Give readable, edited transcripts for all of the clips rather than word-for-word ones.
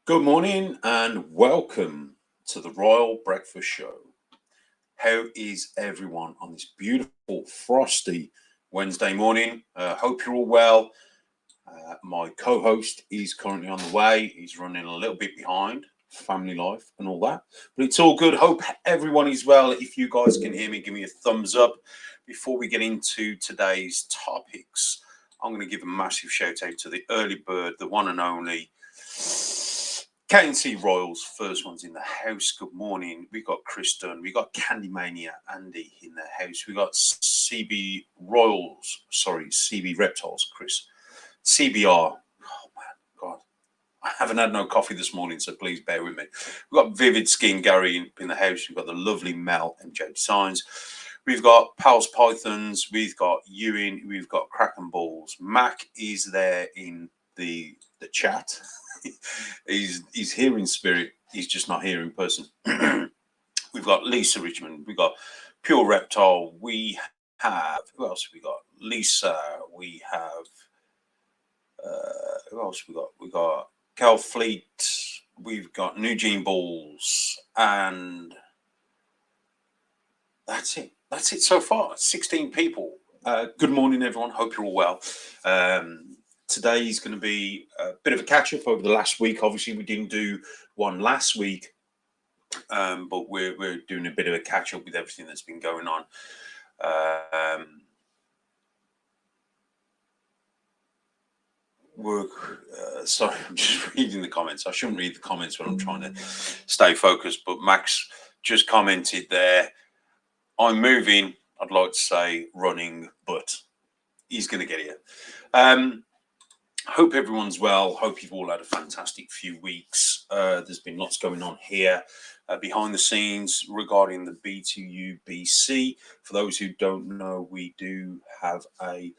Good morning and welcome to the Royal Breakfast Show. How is everyone on this beautiful, frosty Wednesday morning? Hope you're all well. My co host is currently on the way. He's running a little bit behind, family life and all that. But it's all good. Hope everyone is well. If you guys can hear me, give me a thumbs up. Before we get into today's topics, I'm going to give a massive shout out to the early bird, the one and only K&C Royals, first ones in the house. Good morning. We got Chris Dunn. We got Candymania Andy in the house. We got CB Reptiles, Chris. CBR. Oh man, God. I haven't had no coffee this morning, so please bear with me. We've got Vivid Skin Gary in the house. We've got the lovely Mel and Joe Designs. We've got Pals Pythons. We've got Ewing. We've got Kraken Balls. Mac is there in the chat. He's here in spirit. He's just not here in person. We've got Lisa Richmond. We've got Pure Reptile. We have, who else have we got? Lisa. We have, who else we got? We got Cal Fleet. We've got New Gene Balls. And that's it. That's it so far. 16 people. Good morning, everyone. Hope you're all well. Today is going to be a bit of a catch-up over the last week. Obviously, we didn't do one last week, but we're doing a bit of a catch-up with everything that's been going on. Sorry, I'm just reading the comments. I shouldn't read the comments when I'm trying to stay focused, but Max just commented there, I'm moving, I'd like to say running, but he's going to get here. Hope everyone's well. Hope you've all had a fantastic few weeks. There's been lots going on here behind the scenes regarding the B2U BC. For those who don't know, we do have a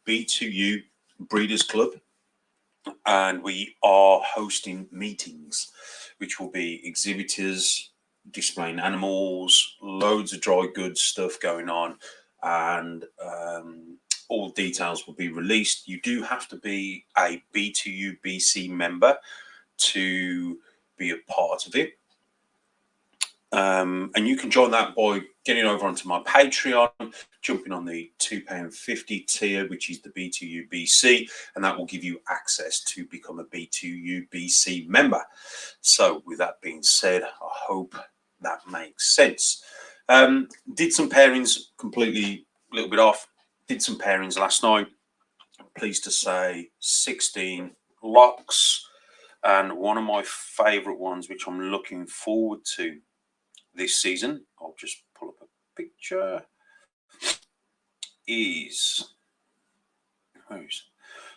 B2U Breeders Club, and we are hosting meetings, which will be exhibitors displaying animals, loads of dry goods stuff going on, and all details will be released. You do have to be a B2U BC member to be a part of it. And you can join that by getting over onto my Patreon, jumping on the £2.50 tier, which is the B2U BC, and that will give you access to become a B2U BC member. So with that being said, I hope that makes sense. Did some pairings completely a little bit off. Did some pairings last night. I'm pleased to say 16 locks, and one of my favorite ones, which I'm looking forward to this season, I'll just pull up a picture,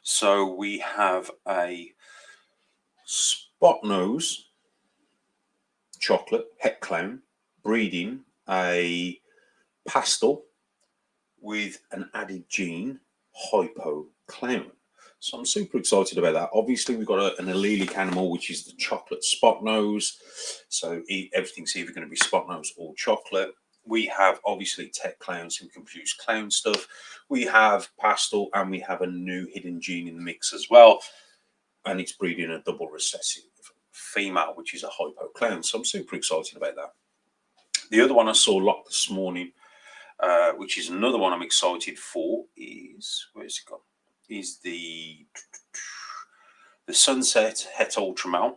so we have a spot nose chocolate het clown breeding a pastel with an added gene hypo clown. So I'm super excited about that. Obviously, we've got an allelic animal, which is the chocolate spot nose. So everything's either going to be spot nose or chocolate. We have obviously tech clowns who can produce clown stuff. We have pastel, and we have a new hidden gene in the mix as well. And it's breeding a double recessive female, which is a hypo clown. So I'm super excited about that. The other one I saw locked this morning, which is another one I'm excited for, is, where's it gone? Is the Sunset Het Ultramal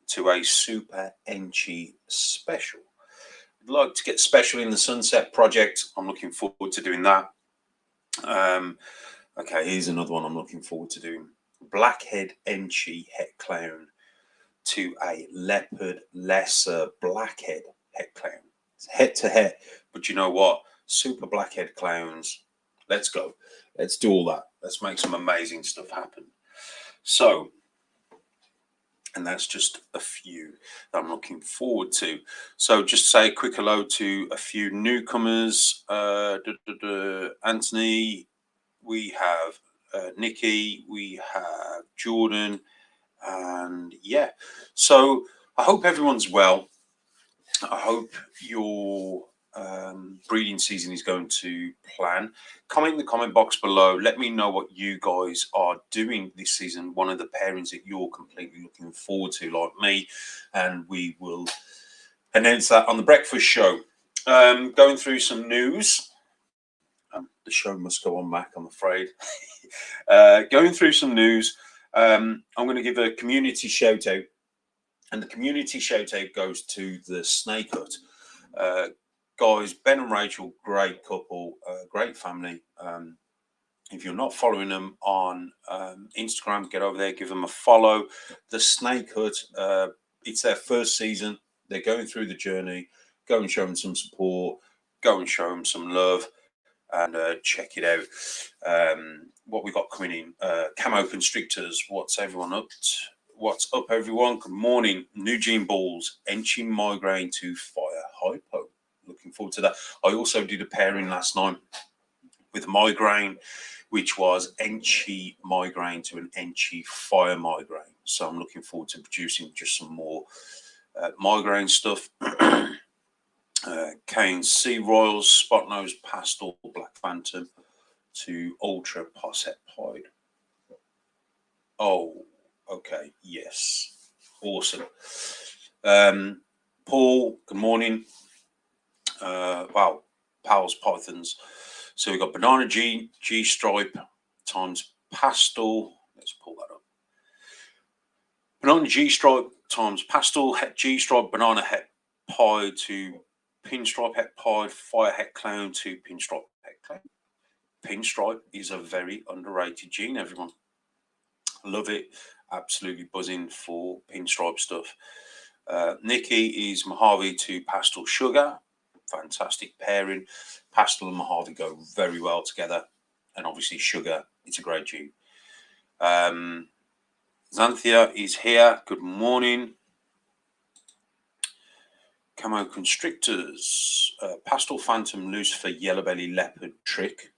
to a Super Enchi Special. I'd like to get special in the Sunset project. I'm looking forward to doing that. Okay, here's another one I'm looking forward to doing. Blackhead Enchi Het Clown to a Leopard Lesser Blackhead Het Clown. It's head to head, but you know what? Super Blackhead Clowns. Let's go. Let's do all that. Let's make some amazing stuff happen. So, and that's just a few that I'm looking forward to. So just say a quick hello to a few newcomers. Anthony, we have Nikki, we have Jordan, and yeah. So I hope everyone's well. I hope you're breeding season is going to plan. Comment in the comment box below. Let me know what you guys are doing this season. One of the pairings that you're completely looking forward to, like me, and we will announce that on the breakfast show. Going through some news. The show must go on, Mac, I'm afraid. Going through some news. I'm going to give a community shout out, and the community shout out goes to the Snake Hut. Guys, Ben and Rachel, great couple, great family. If you're not following them on Instagram, get over there, give them a follow. The Snake Hut, it's their first season. They're going through the journey. Go and show them some support. Go and show them some love, and check it out. What we got coming in, camo constrictors. What's everyone up to? What's up, everyone? Good morning. New Gene Balls, Enchi Migraine to Fire Hypo. Looking forward to that. I also did a pairing last night with Migraine, which was Enchi Migraine to an Enchi Fire Migraine. So I'm looking forward to producing just some more migraine stuff. Kane Sea Royals, Spot Nose Pastel Black Phantom to Ultra Posset Pied. Oh, okay, yes, awesome. Paul, good morning. Wow, Pals Pythons. So we've got Banana G Stripe times Pastel. Let's pull that up. Banana G Stripe times Pastel Het G Stripe Banana Het Pied to Pinstripe Het Pied Fire Het Clown to Pinstripe Het Clown. Pinstripe is a very underrated gene, everyone. Love it. Absolutely buzzing for pinstripe stuff. Nikki is Mojave to Pastel Sugar. Fantastic pairing. Pastel and Mojave go very well together. And obviously Sugar, it's a great gene. Xanthia is here. Good morning. Camo Constrictors. Pastel Phantom Lucifer Yellow Belly Leopard Trick.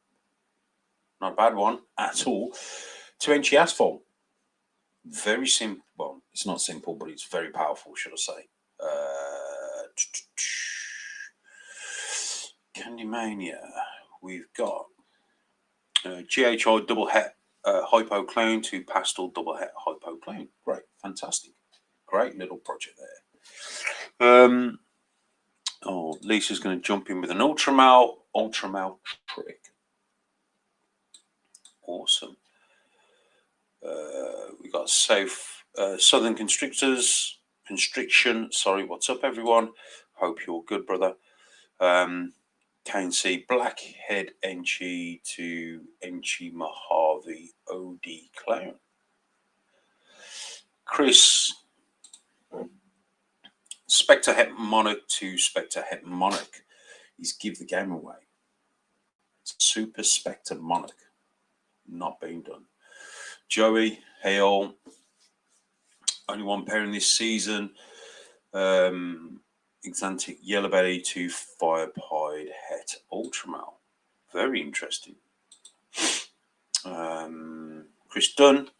Not a bad one at all. 2-inch Asphalt. Very simple. Well, it's not simple, but it's very powerful, should I say. Candymania. We've got GHI Double Het Hypo Clone to Pastel Double Het Hypo Clone. Great. Fantastic. Great little project there. Oh, Lisa's going to jump in with an Ultramal Trick. Awesome. We got Safe Southern Constriction. Sorry, what's up, everyone? Hope you're good, brother. KNC Blackhead Enchi to Enchi Mojave OD Clown. Chris Spectre Het Monarch to Spectre Het Monarch. He's give the game away. Super Spectre Monarch. Not being done. Joey, hey all. Only one pairing this season. Exantic Yellow Belly to Fire Pied Het Ultramal. Very interesting. Chris Dunn.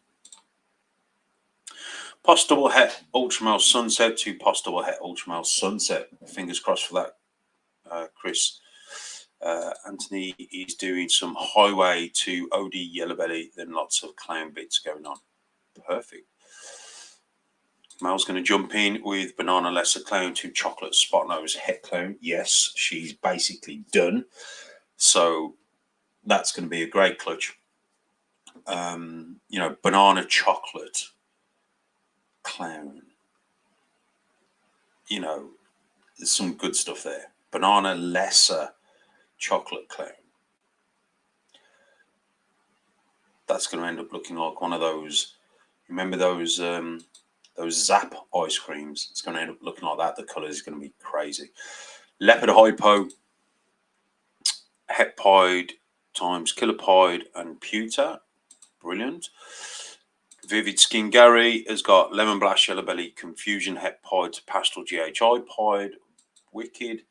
Post Double Het Ultramal Sunset to Post Double Het Ultramal Sunset. Fingers crossed for that, Chris. Anthony is doing some highway to OD Yellow Belly, then lots of clown bits going on. Perfect. Mel's going to jump in with Banana Lesser Clown to Chocolate Spot Nose Het Clown. Yes, she's basically done. So that's going to be a great clutch. You know, Banana Chocolate Clown. You know, there's some good stuff there. Banana Lesser Chocolate Clown. That's going to end up looking like one of those. Remember those Zap ice creams? It's going to end up looking like that. The colour is going to be crazy. Leopard Hypo, Het Pied times Killer Pied and Pewter. Brilliant. Vivid Skin Gary has got Lemon Blast Yellow Belly Confusion Het Pied to Pastel GHI Pied. Wicked.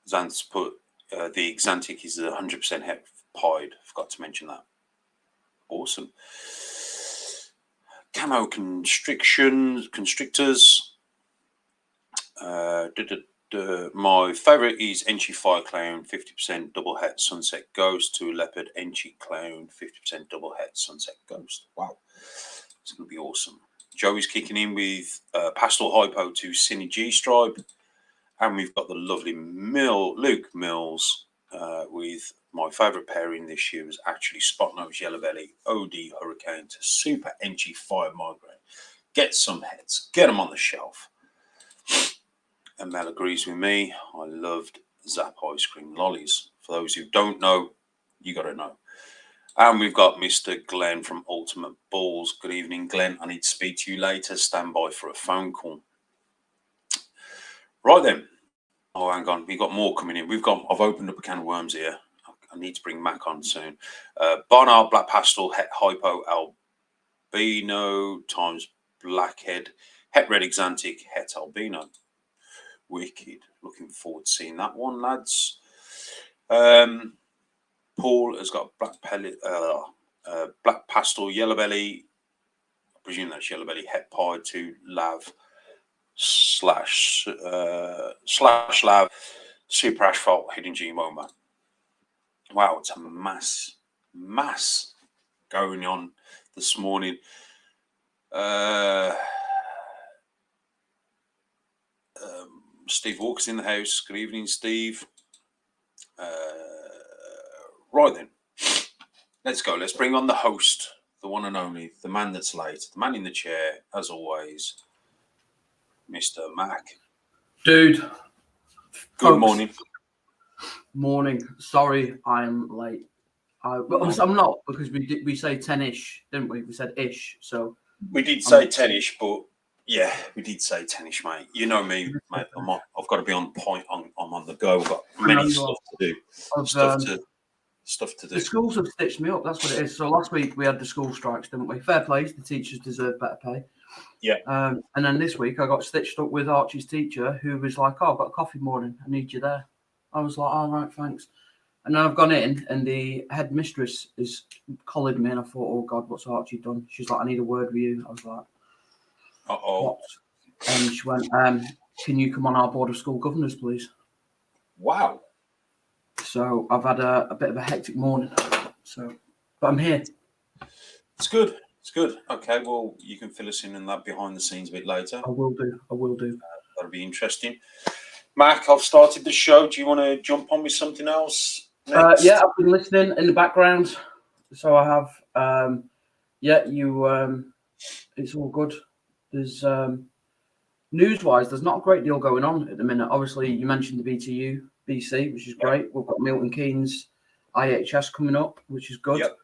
Xanth's put the Xantic is 100% Het Pied. Forgot to mention that. Awesome. Camo Constrictors. My favourite is Enchi Fire Clown, 50% double het Sunset Ghost to Leopard Enchi Clown, 50% double het Sunset Ghost. Wow, it's going to be awesome. Joey's kicking in with Pastel Hypo to Cine G Stripe. And we've got the lovely Luke Mills with my favourite pairing this year was actually Spot Nose Yellow Belly, OD Hurricane to Super Enchi Fire Migraine. Get some heads, get them on the shelf. And Mel agrees with me. I loved Zap Ice Cream Lollies. For those who don't know, you got to know. And we've got Mr. Glenn from Ultimate Balls. Good evening, Glenn. I need to speak to you later. Stand by for a phone call. Right then. Oh, hang on. We've got more coming in. I've opened up a can of worms here. I need to bring Mac on soon. Barnard Black Pastel, Het Hypo Albino times Blackhead, Het Red Exantic, Het Albino. Wicked. Looking forward to seeing that one, lads. Paul has got Black Pastel, Yellow Belly. I presume that's Yellow Belly, Het Pie to Lav / Lav, Super Asphalt, Hidden G Woma. Wow, it's a mass going on this morning. Steve Walker's in the house. Good evening, Steve. Right then, let's go. Let's bring on the host, the one and only, the man that's late, the man in the chair, as always, Mr. Mac. Dude. Good morning. Morning. Sorry, I'm late. I'm not, because we say 10-ish, didn't we? We said ish. So we did say 10-ish, but yeah, we did say 10-ish, mate. You know me, mate. I've got to be on point. I'm on the go. I've got many stuff to do. Stuff to do. The schools have stitched me up. That's what it is. So last week we had the school strikes, didn't we? Fair play. The teachers deserve better pay. Yeah. And then this week I got stitched up with Archie's teacher, who was like, "Oh, I've got a coffee morning. I need you there." I was like, "All right, thanks." And then I've gone in, and the headmistress is collared me, and I thought, "Oh God, what's Archie done?" She's like, "I need a word with you." I was like, "What?" And she went, "Can you come on our board of school governors, please?" Wow. So I've had a bit of a hectic morning. But I'm here. It's good. It's good. Okay, well, you can fill us in on that behind the scenes a bit later. I will do. That'll be interesting. Mac, I've started the show. Do you want to jump on with something else next? Yeah, I've been listening in the background. So I have. It's all good. There's news-wise, there's not a great deal going on at the minute. Obviously, you mentioned the BTU, BC, which is great. We've got Milton Keynes IHS coming up, which is good. Yep.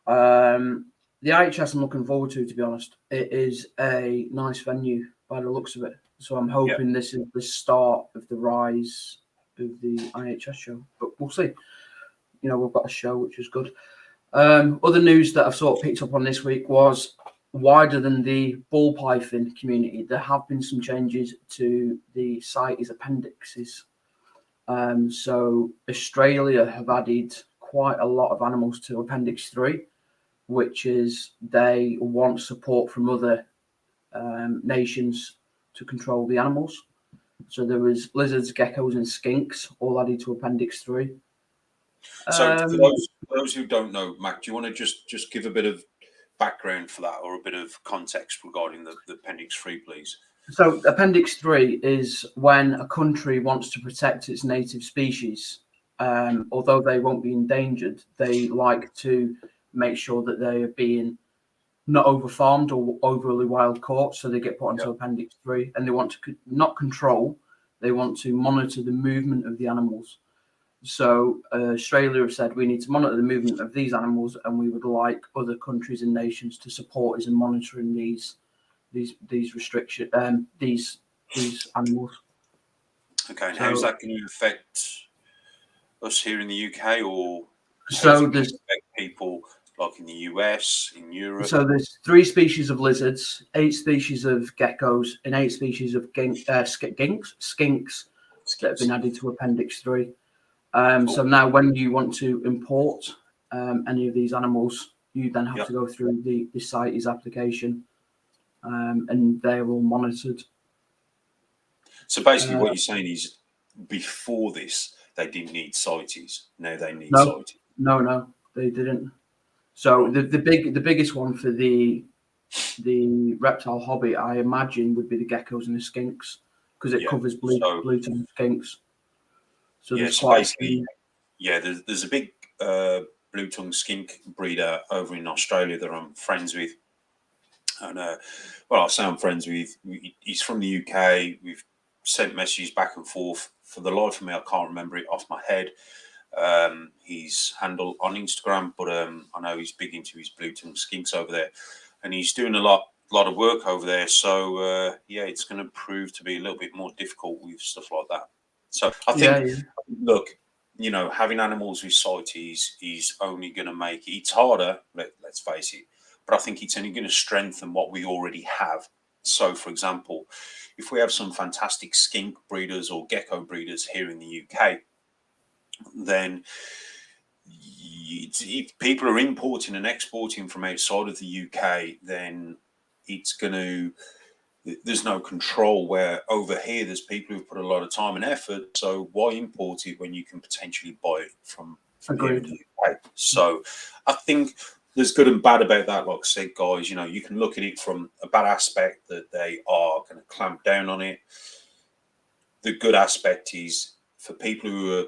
The IHS I'm looking forward to be honest. It is a nice venue by the looks of it. So I'm hoping this is the start of the rise of the IHS show. But we'll see. You know, we've got a show, which is good. Other news that I've sort of picked up on this week was wider than the ball python community. There have been some changes to the CITES appendixes. So Australia have added quite a lot of animals to Appendix 3, which is they want support from other nations to control the animals. So there was lizards, geckos, and skinks all added to Appendix 3. So for those who don't know, Mac, do you want to just give a bit of background for that, or a bit of context regarding the Appendix 3, please? So Appendix 3 is when a country wants to protect its native species. Although they won't be endangered, they like to make sure that they are being not over-farmed or overly wild caught, so they get put onto Appendix 3, and they want to not control, they want to monitor the movement of the animals. So Australia have said we need to monitor the movement of these animals, and we would like other countries and nations to support us in monitoring these restrictions, these animals. Okay, and how's that going to affect us here in the UK, or so there's affect people like in the US, in Europe? So there's 3 species of lizards, 8 species of geckos, and 8 species of skinks that have been added to Appendix 3. So now when you want to import any of these animals, you then have to go through the CITES application, and they're all monitored. So basically, what you're saying is, before this, they didn't need CITES. Now they need No, CITES. no, they didn't. So the biggest one for the reptile hobby, I imagine, would be the geckos and the skinks, because it covers blue tongue skinks. So there's so quite basically, there's a big blue tongue skink breeder over in Australia that I'm friends with. And I say I'm friends with. He's from the UK. We've sent messages back and forth. For the life of me, I can't remember it off my head. His handle on Instagram, but I know he's big into his blue tongue skinks over there, and he's doing a lot of work over there. So it's going to prove to be a little bit more difficult with stuff like that. So I think, look, having animals with CITES is only going to make it's harder. Let's face it. But I think it's only going to strengthen what we already have. So, for example, if we have some fantastic skink breeders or gecko breeders here in the UK, then if people are importing and exporting from outside of the UK, then there's no control, where over here there's people who've put a lot of time and effort. So why import it when you can potentially buy it from here in the UK? So I think there's good and bad about that. Like I said, guys, you can look at it from a bad aspect, that they are going to clamp down on it. The good aspect is for people who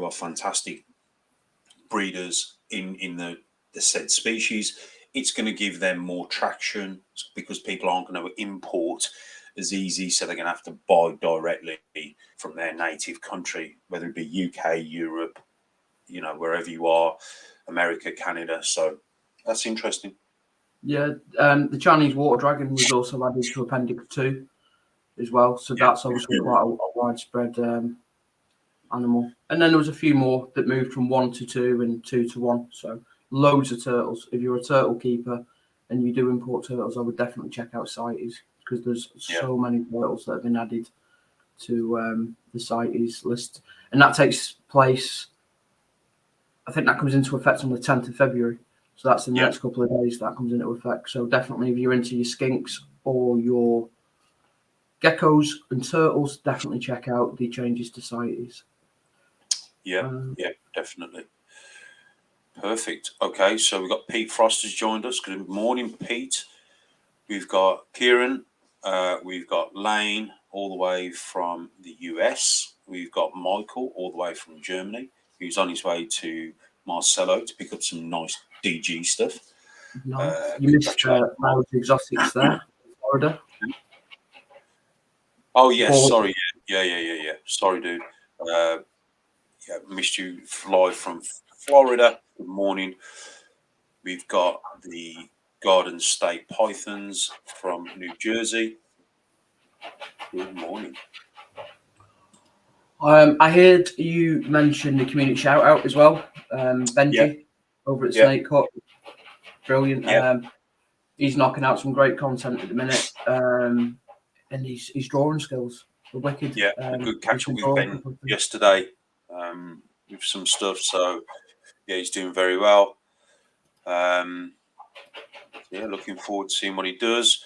are fantastic breeders in the said species, it's going to give them more traction, because people aren't going to import as easy. So they're going to have to buy directly from their native country, whether it be UK, Europe, wherever you are, America, Canada. So that's interesting. Yeah, the Chinese water dragon was also added to Appendix 2 as well. So that's obviously quite a widespread animal. And then there was a few more that moved from 1 to 2 and 2 to 1. So loads of turtles. If you're a turtle keeper and you do import turtles, I would definitely check out CITES, because there's so many turtles that have been added to the CITES list. And that takes place, I think that comes into effect on the 10th of February. So that's in the next couple of days that comes into effect. So definitely, if you're into your skinks or your geckos and turtles, definitely check out the changes to CITES. Yeah, definitely. Perfect. Okay, so we've got Pete Frost has joined us. Good morning, Pete. We've got Kieran. We've got Lane, all the way from the US. We've got Michael, all the way from Germany, who's on his way to Marcelo to pick up some nice DG stuff. Nice. You missed Miles Exotics there, Florida. Oh, yes. Sorry. Yeah. Sorry, dude. Missed you live from Florida. Good morning. We've got the Garden State Pythons from New Jersey. Good morning. I heard you mention the community shout out as well. Benji over at Snake Hut. Brilliant. He's knocking out some great content at the minute. And his drawing skills are wicked. Yeah, a good catch up with Ben yesterday with some stuff. So he's doing very well. Looking forward to seeing what he does.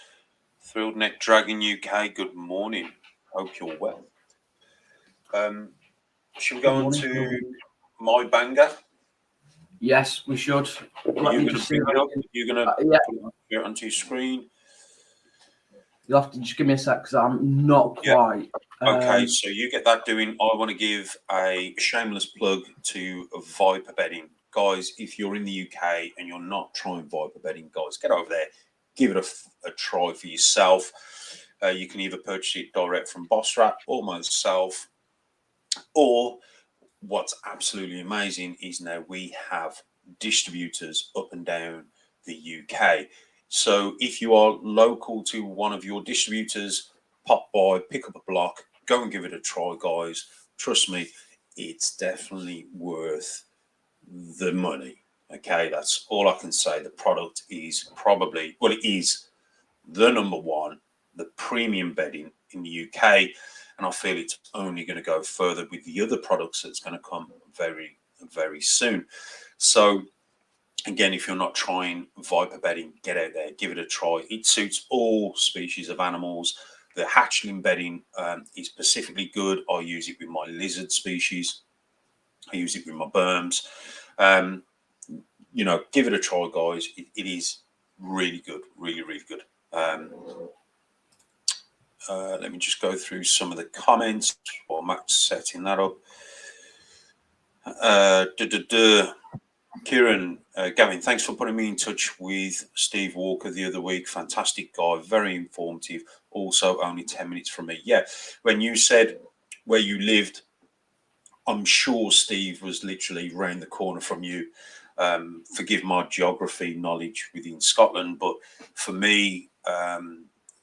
Thrilled Neck Dragon UK, good morning. Hope you're well. Should we go on to my banger? Yes, we should. You're going to bring it up? You're going to put it onto your screen? You'll have to just give me a sec, because I'm not quite. Okay, so you get that doing. I want to give a shameless plug to Viper Bedding. Guys, if you're in the UK and you're not trying Viper Bedding, guys, get over there. Give it a try for yourself. You can either purchase it direct from Boss Rat or myself, or what's absolutely amazing is now we have distributors up and down the UK. So if you are local to one of your distributors, pop by, pick up a block, go and give it a try, guys. Trust me, it's definitely worth the money. Okay, that's all I can say. The product is probably, it is the number one, the premium bedding in the UK. And I feel it's only going to go further with the other products that's going to come very, very soon. So again, if you're not trying Viper Bedding, get out there, give it a try. It suits all species of animals, The hatchling bedding is specifically good. I use it with my lizard species. I use it with my berms. Give it a try, guys. It is really good, really, really good. Let me just go through some of the comments while Matt's setting that up. Kieran, Gavin, thanks for putting me in touch with Steve Walker the other week. Fantastic guy, very informative. Also, only 10 minutes from me. Yeah, when you said where you lived, I'm sure Steve was literally round the corner from you. Forgive my geography knowledge within Scotland, but for me,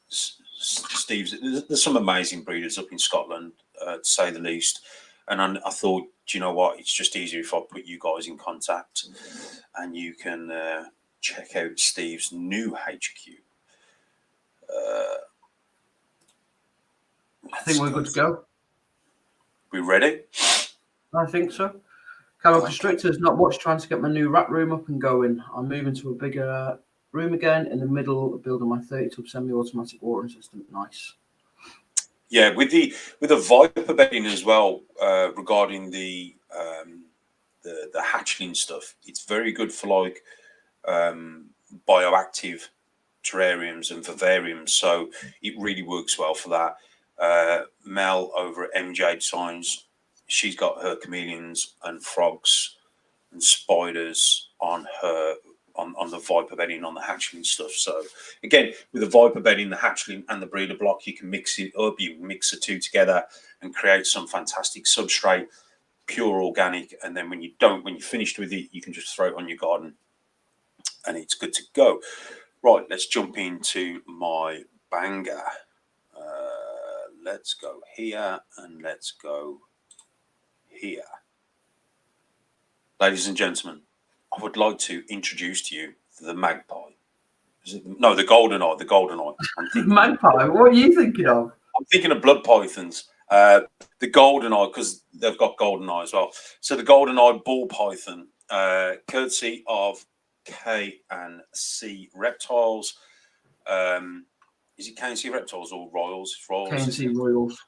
Steve's, there's some amazing breeders up in Scotland, to say the least. And I thought, do you know what? It's just easier if I put you guys in contact, and you can check out Steve's new HQ. I think we're good to go. We ready? I think so. Camo Constrictor's not much, trying to get my new rat room up and going. I'm moving to a bigger room again in the middle of building my 30-tub semi-automatic watering system. Nice. Yeah, with the Viper bedding as well, regarding the hatchling stuff, it's very good for like bioactive terrariums and vivariums. So it really works well for that. Mel over at MJ Designs, she's got her chameleons and frogs and spiders on her on the Viper bedding, on the hatchling stuff. So again, with the Viper bedding, the hatchling and the breeder block, you can mix it up. You mix the two together and create some fantastic substrate, pure organic. And then when you're finished with it, you can just throw it on your garden and it's good to go. Right, let's jump into my banger. Let's go here and let's go here. Ladies and gentlemen, I would like to introduce to you the magpie. The golden eye. The golden eye. Magpie? What are you thinking of? I'm thinking of blood pythons. The golden eye, because they've got golden eye as well. So the golden eye ball python, courtesy of K&C Reptiles. Is it K&C Reptiles or Royals? It's Royals. K&C Royals.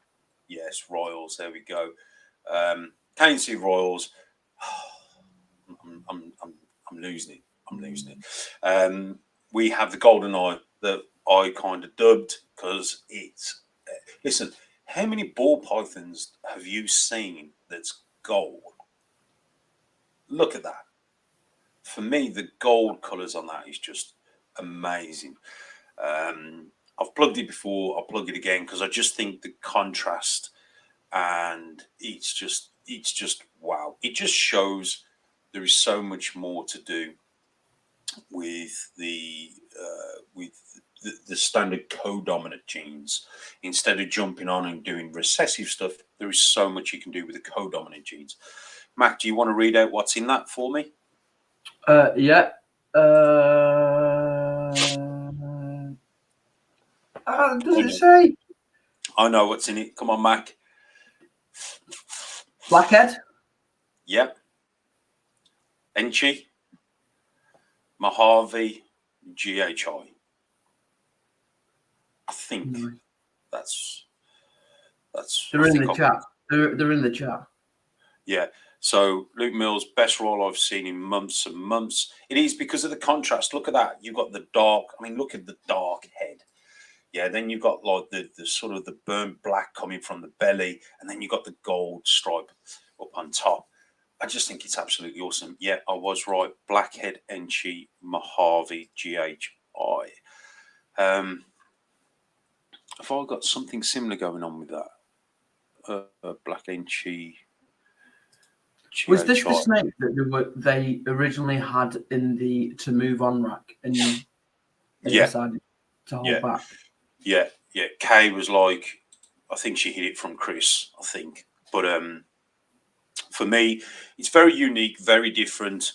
Yes, Royals. There we go. K&C Royals. I'm losing it. I'm losing it. We have the golden eye that I kind of dubbed because it's. Listen, how many ball pythons have you seen that's gold? Look at that. For me, the gold colours on that is just amazing. I've plugged it before. I'll plug it again because I just think the contrast, and it's just wow. It just shows there is so much more to do with the standard co-dominant genes. Instead of jumping on and doing recessive stuff, there is so much you can do with the co-dominant genes. Mac, do you want to read out what's in that for me? Yeah. Does it say? I know what's in it. Come on, Mac. Blackhead? Yep. Enchi. Mojave. GHI. I think that's. They're in the chat. They're in the chat. Yeah. So Luke Mills, best roll I've seen in months and months. It is because of the contrast. Look at that. You've got the dark. I mean, look at the dark head. Yeah. Then you've got like the sort of the burnt black coming from the belly, and then you've got the gold stripe up on top. I just think it's absolutely awesome. Yeah, I was right. Blackhead, Enchi, Mojave, GHI. Have I got something similar going on with that? Black Enchi. GHI. Was this the snake that they originally had in the to move on rack, and they decided to hold back? Yeah. Kay was like, I think she hid it from Chris, I think. But for me, it's very unique, very different.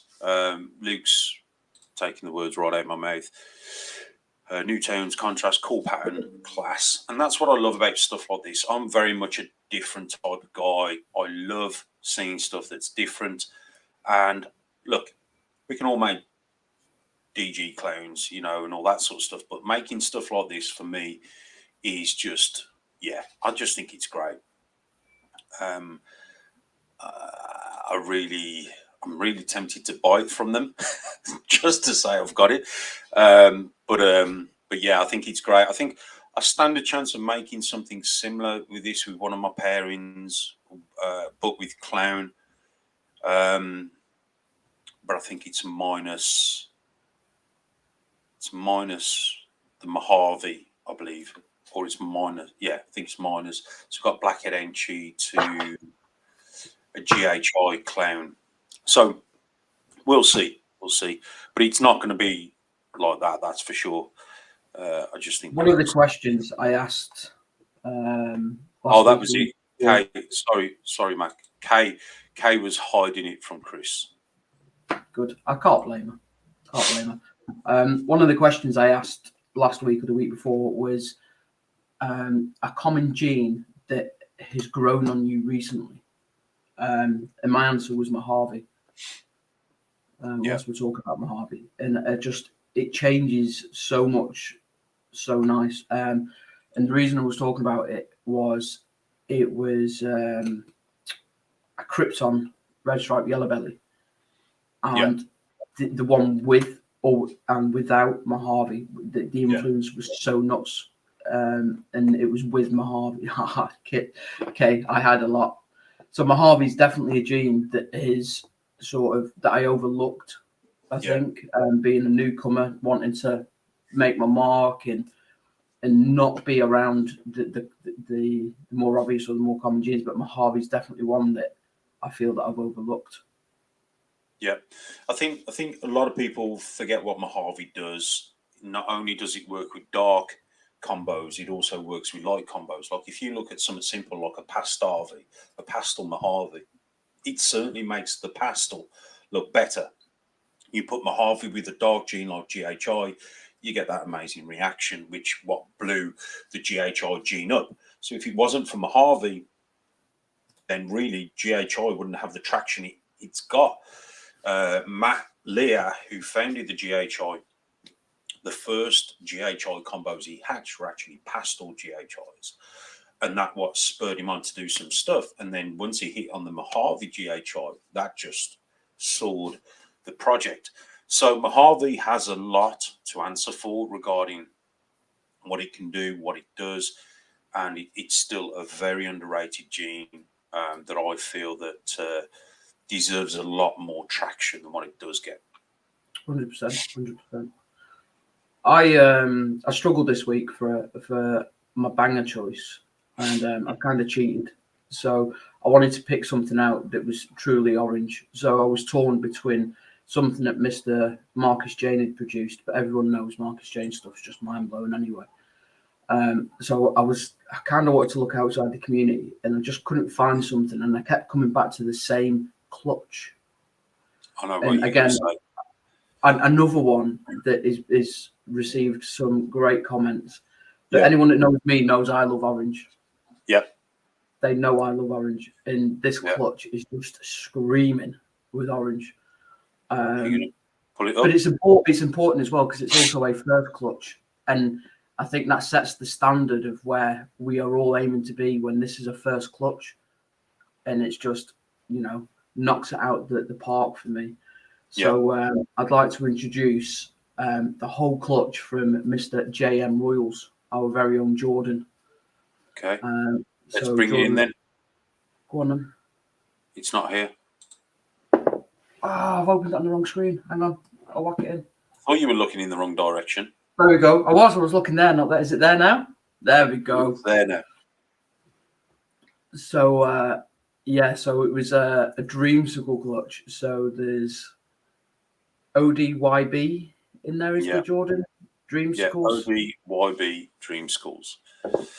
Luke's taking the words right out of my mouth. New tones, contrast, cool pattern, class. And that's what I love about stuff like this. I'm very much a different type of guy. I love seeing stuff that's different. And look, we can all make DG clones, and all that sort of stuff. But making stuff like this for me is just, I just think it's great. I'm really tempted to buy it from them just to say I've got it. But yeah, I think it's great. I think I stand a chance of making something similar with this with one of my pairings, but with clown. But I think it's minus the Mojave, I believe, or it's minus. Yeah, I think it's minus. So it's got Blackhead Enchi to a GHI clown. So we'll see. But it's not going to be like that. That's for sure. I just think one of the questions I asked. That was it. Kay, sorry, Mac. Kay was hiding it from Chris. Good. I can't blame her. One of the questions I asked last week or the week before was a common gene that has grown on you recently. And my answer was Mojave. Once we talk about Mojave, and it changes so much, so nice. And the reason I was talking about it was a Krypton red stripe yellow belly, and the one with and without Mojave, the influence was so nuts. And it was with Mojave. Okay, I had a lot. So Mojave is definitely a gene that is sort of that I overlooked. I think being a newcomer, wanting to make my mark and not be around the more obvious or the more common genes, but Mojave is definitely one that I feel that I've overlooked. Yeah, I think a lot of people forget what Mojave does. Not only does it work with dark combos, it also works with light combos. Like if you look at something simple like a pastel Mojave, it certainly makes the pastel look better. You put Mojave with a dark gene like GHI, you get that amazing reaction, which what blew the GHI gene up. So if it wasn't for Mojave, then really GHI wouldn't have the traction it's got. Matt Lear, who founded the GHI, the first GHI combos he hatched were actually pastel GHIs. And that what spurred him on to do some stuff. And then once he hit on the Mojave GHI, that just soared the project. So Mojave has a lot to answer for regarding what it can do, what it does. And it's still a very underrated gene that I feel that deserves a lot more traction than what it does get. 100%. I struggled this week for my banger choice, and I kind of cheated. So I wanted to pick something out that was truly orange. So I was torn between something that Mr. Marcus Jane had produced, but everyone knows Marcus Jane stuff's just mind blowing anyway. So I kind of wanted to look outside the community, and I just couldn't find something, and I kept coming back to the same clutch. I know what you're saying. Another one that is received some great comments. But anyone that knows me knows I love orange. Yeah. They know I love orange. And this clutch is just screaming with orange. Pull it up. But it's important as well because it's also a first clutch. And I think that sets the standard of where we are all aiming to be when this is a first clutch. And it's just, knocks it out the park for me. So I'd like to introduce the whole clutch from Mr. J.M. Royals, our very own Jordan. Okay. Let's bring Jordan, it in then. Go on then. It's not here. I've opened it on the wrong screen. Hang on. I'll whack it in. I thought you were looking in the wrong direction. There we go. I was looking there, not there. Is it there now? There we go. It's there now. So, so it was a dreamsicle clutch. So there's ODYB in there, is the Jordan Dreamsicles. ODYB Dreamsicles.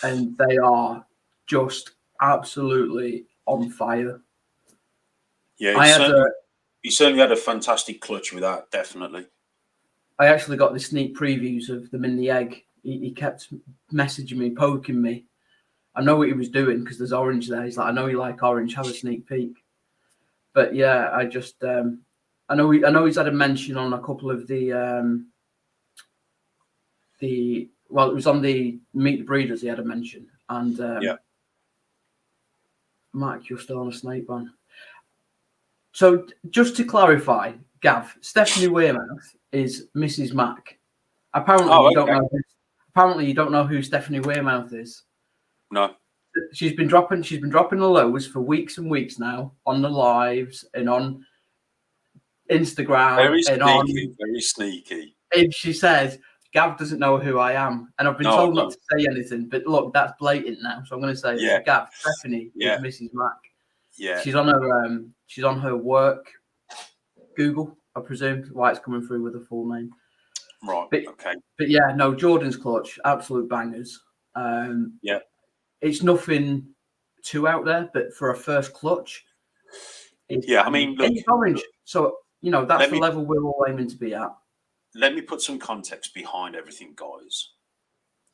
And they are just absolutely on fire. Yeah, he certainly had a fantastic clutch with that, definitely. I actually got the sneak previews of them in the egg. He kept messaging me, poking me. I know what he was doing because there's orange there. He's like, I know you like orange, have a sneak peek. But yeah, I just I know he's had a mention on a couple of the Well, it was on the Meet the Breeders. He had a mention, and Mike, you're still on a snake ban. So just to clarify, Gav, Stephanie Wearmouth is Mrs. Mac. Apparently, you don't know. Apparently, you don't know who Stephanie Wearmouth is. No. She's been dropping the lows for weeks and weeks now on the lives and on Instagram. Very sneaky. If she says, Gav doesn't know who I am, and I've been told not to say anything, but look, that's blatant now. So I'm going to say, Gav, Stephanie is Mrs. Mac. Yeah. She's on her work Google, I presume, why it's coming through with a full name. Right. But yeah, no, Jordan's clutch, absolute bangers. It's nothing too out there, but for a first clutch, I mean, look, it's orange. So that's the level we're all aiming to be at. Let me put some context behind everything, guys.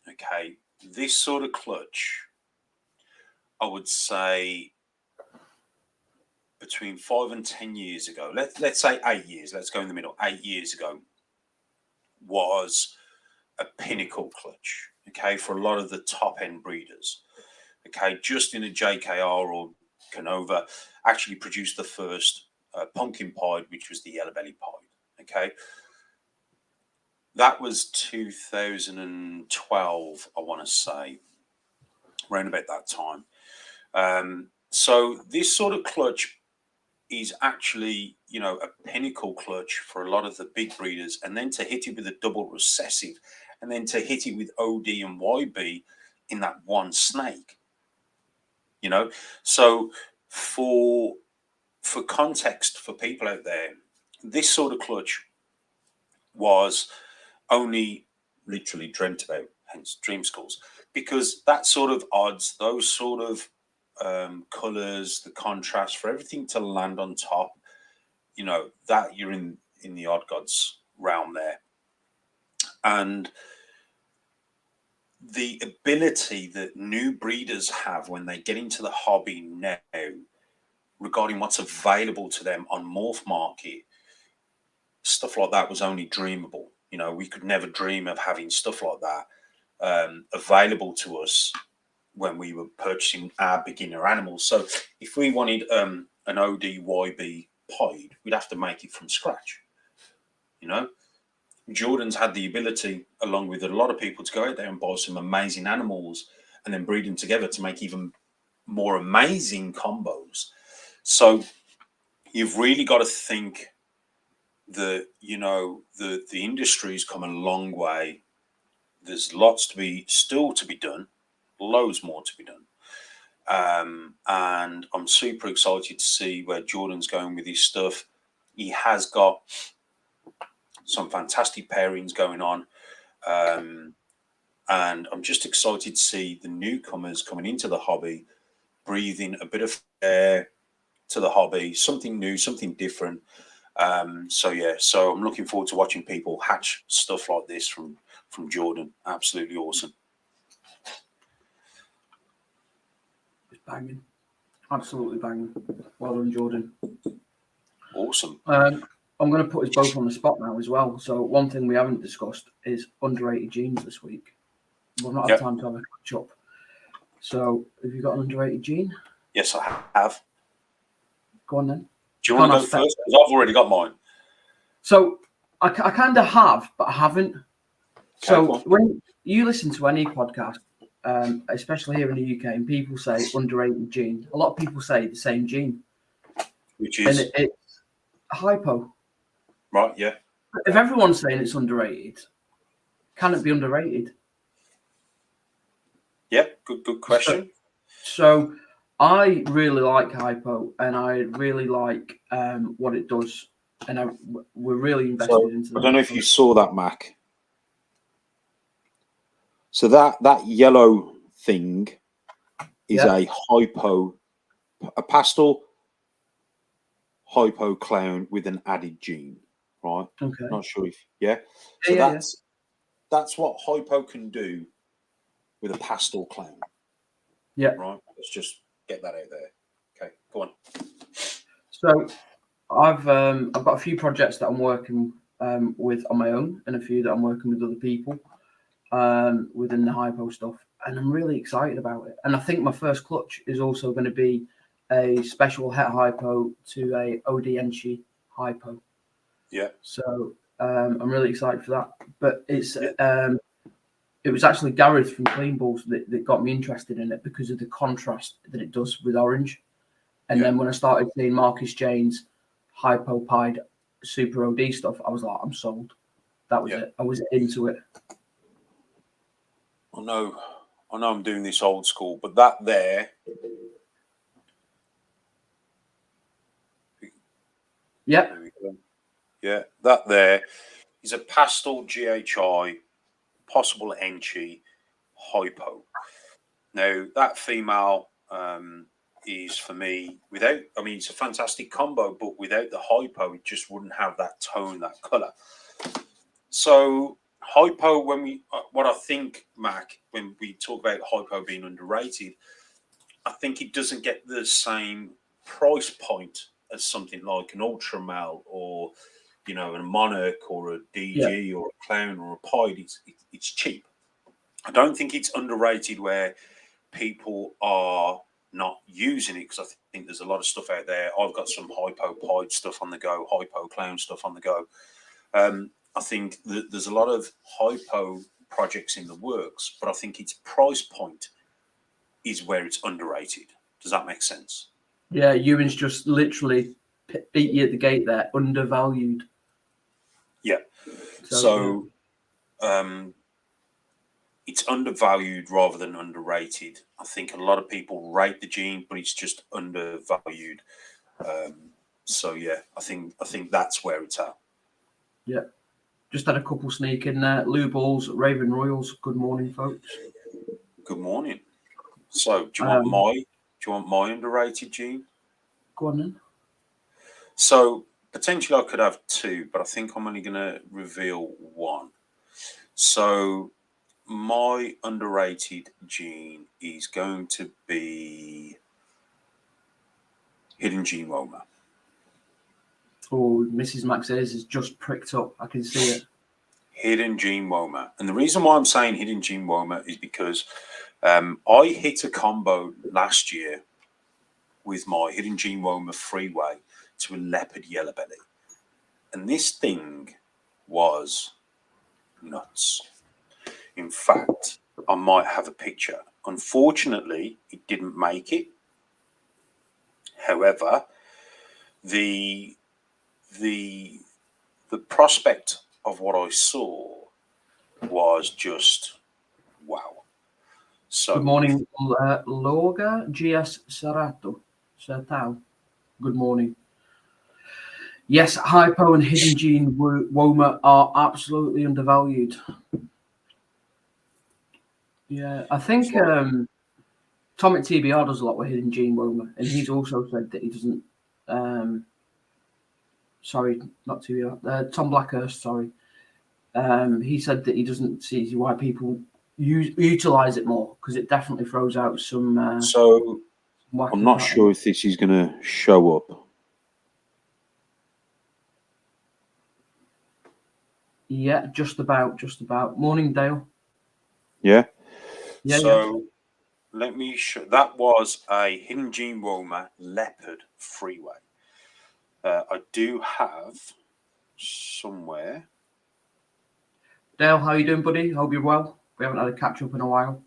Okay, this sort of clutch, I would say, between 5 and 10 years ago, let's say 8 years, let's go in the middle, 8 years ago, was a pinnacle clutch, okay, for a lot of the top end breeders. Okay, Justin and JKR or Canova actually produced the first pumpkin pied, which was the yellow belly pied. Okay, that was 2012, I want to say, around about that time. So this sort of clutch is actually, a pinnacle clutch for a lot of the big breeders, and then to hit it with a double recessive, and then to hit it with OD and YB in that one snake. So for context for people out there, this sort of clutch was only literally dreamt about, hence dream schools, because that sort of odds, those sort of colors, the contrast, for everything to land on top, that you're in the odd gods realm there. And the ability that new breeders have when they get into the hobby now regarding what's available to them on morph market, stuff like that was only dreamable. We could never dream of having stuff like that available to us when we were purchasing our beginner animals. So if we wanted an ODYB pied, we'd have to make it from scratch. Jordan's had the ability, along with a lot of people, to go out there and buy some amazing animals and then breed them together to make even more amazing combos. So you've really got to think that, the industry's come a long way. There's lots still to be done, loads more to be done. And I'm super excited to see where Jordan's going with his stuff. He has got some fantastic pairings going on. And I'm just excited to see the newcomers coming into the hobby, breathing a bit of air to the hobby, something new, something different. So I'm looking forward to watching people hatch stuff like this from Jordan. Absolutely awesome. It's banging. Absolutely banging. Well done, Jordan. Awesome. I'm going to put us both on the spot now as well. So one thing we haven't discussed is underrated genes this week. We've not had time to have a catch up. So have you got an underrated gene? Yes, I have. Go on then. Do you want to go first? Because I've already got mine. So I kind of have, but I haven't. So when you listen to any podcast, especially here in the UK, and people say underrated gene, a lot of people say the same gene. Which is? And it's hypo. Right, yeah. If everyone's saying it's underrated, can it be underrated? Yeah, good question. So I really like hypo, and I really like what it does, and we're really invested into that. I don't know if you saw that, Mac. So that yellow thing is a pastel hypo clown with an added gene, right? Okay. Not sure if that's what hypo can do with a pastel clown. Yeah. Right. Let's just get that out there. Okay, go on. So I've got a few projects that I'm working with on my own, and a few that I'm working with other people. within the hypo stuff, and I'm really excited about it. And I think my first clutch is also going to be a special het hypo to a OD hypo. Yeah. So I'm really excited for that. But it was actually Gareth from Clean Balls that got me interested in it because of the contrast that it does with orange. And then when I started seeing Marcus Jane's hypo pied super OD stuff, I was like, I'm sold. That was it. I was into it. I know I'm doing this old school, but that there. Yeah. There we go. Yeah, that there is a pastel GHI, possible Enchi hypo. Now, that female is for me without, I mean, it's a fantastic combo, but without the hypo, it just wouldn't have that tone, that color. So, hypo, when we, what I think, Mac, when we talk about hypo being underrated, I think it doesn't get the same price point as something like an Ultramel or, you know, a Monarch or a DG or a Clown or a Pied. It's cheap. I don't think it's underrated where people are not using it, because I think there's a lot of stuff out there. I've got some hypo Pied stuff on the go, hypo Clown stuff on the go. I think that there's a lot of hypo projects in the works, but I think its price point is where it's underrated. Does that make sense? Yeah, Ewan's just literally beat you at the gate there, undervalued. Yeah. So it's undervalued rather than underrated. I think a lot of people rate the gene, but it's just undervalued. So yeah, I think that's where it's at. Yeah. Just had a couple sneak in there. Lou Balls, Raven Royals. Good morning, folks. Good morning. So do you want my underrated gene? Go on then. So potentially I could have two, but I think I'm only going to reveal one. So my underrated gene is going to be Hidden Gene Woma. Oh, Mrs. Max Ayers has just pricked up. I can see it. Hidden Gene Woma. And the reason why I'm saying Hidden Gene Woma is because I hit a combo last year with my Hidden Gene Woma Freeway to a Leopard Yellow Belly. And this thing was nuts. In fact, I might have a picture. Unfortunately, it didn't make it. However, the prospect of what I saw was just wow. So good morning, Loga GS Sertao. Good morning. Yes, hypo and Hidden Gene Woma are absolutely undervalued. Yeah, I think Tom at TBR does a lot with Hidden Gene Woma, and he's also said that he doesn't. Sorry, not TBR. Tom Blackhurst. Sorry. He said that he doesn't see why people utilize it more, because it definitely throws out some. So I'm not sure if this is going to show up. Yeah, just about. Morning, Dale. Yeah. Yeah. So let me show. That was a Hidden Gene Woma Leopard Freeway. I do have somewhere. Dale, how you doing, buddy? Hope you're well. We haven't had a catch up in a while.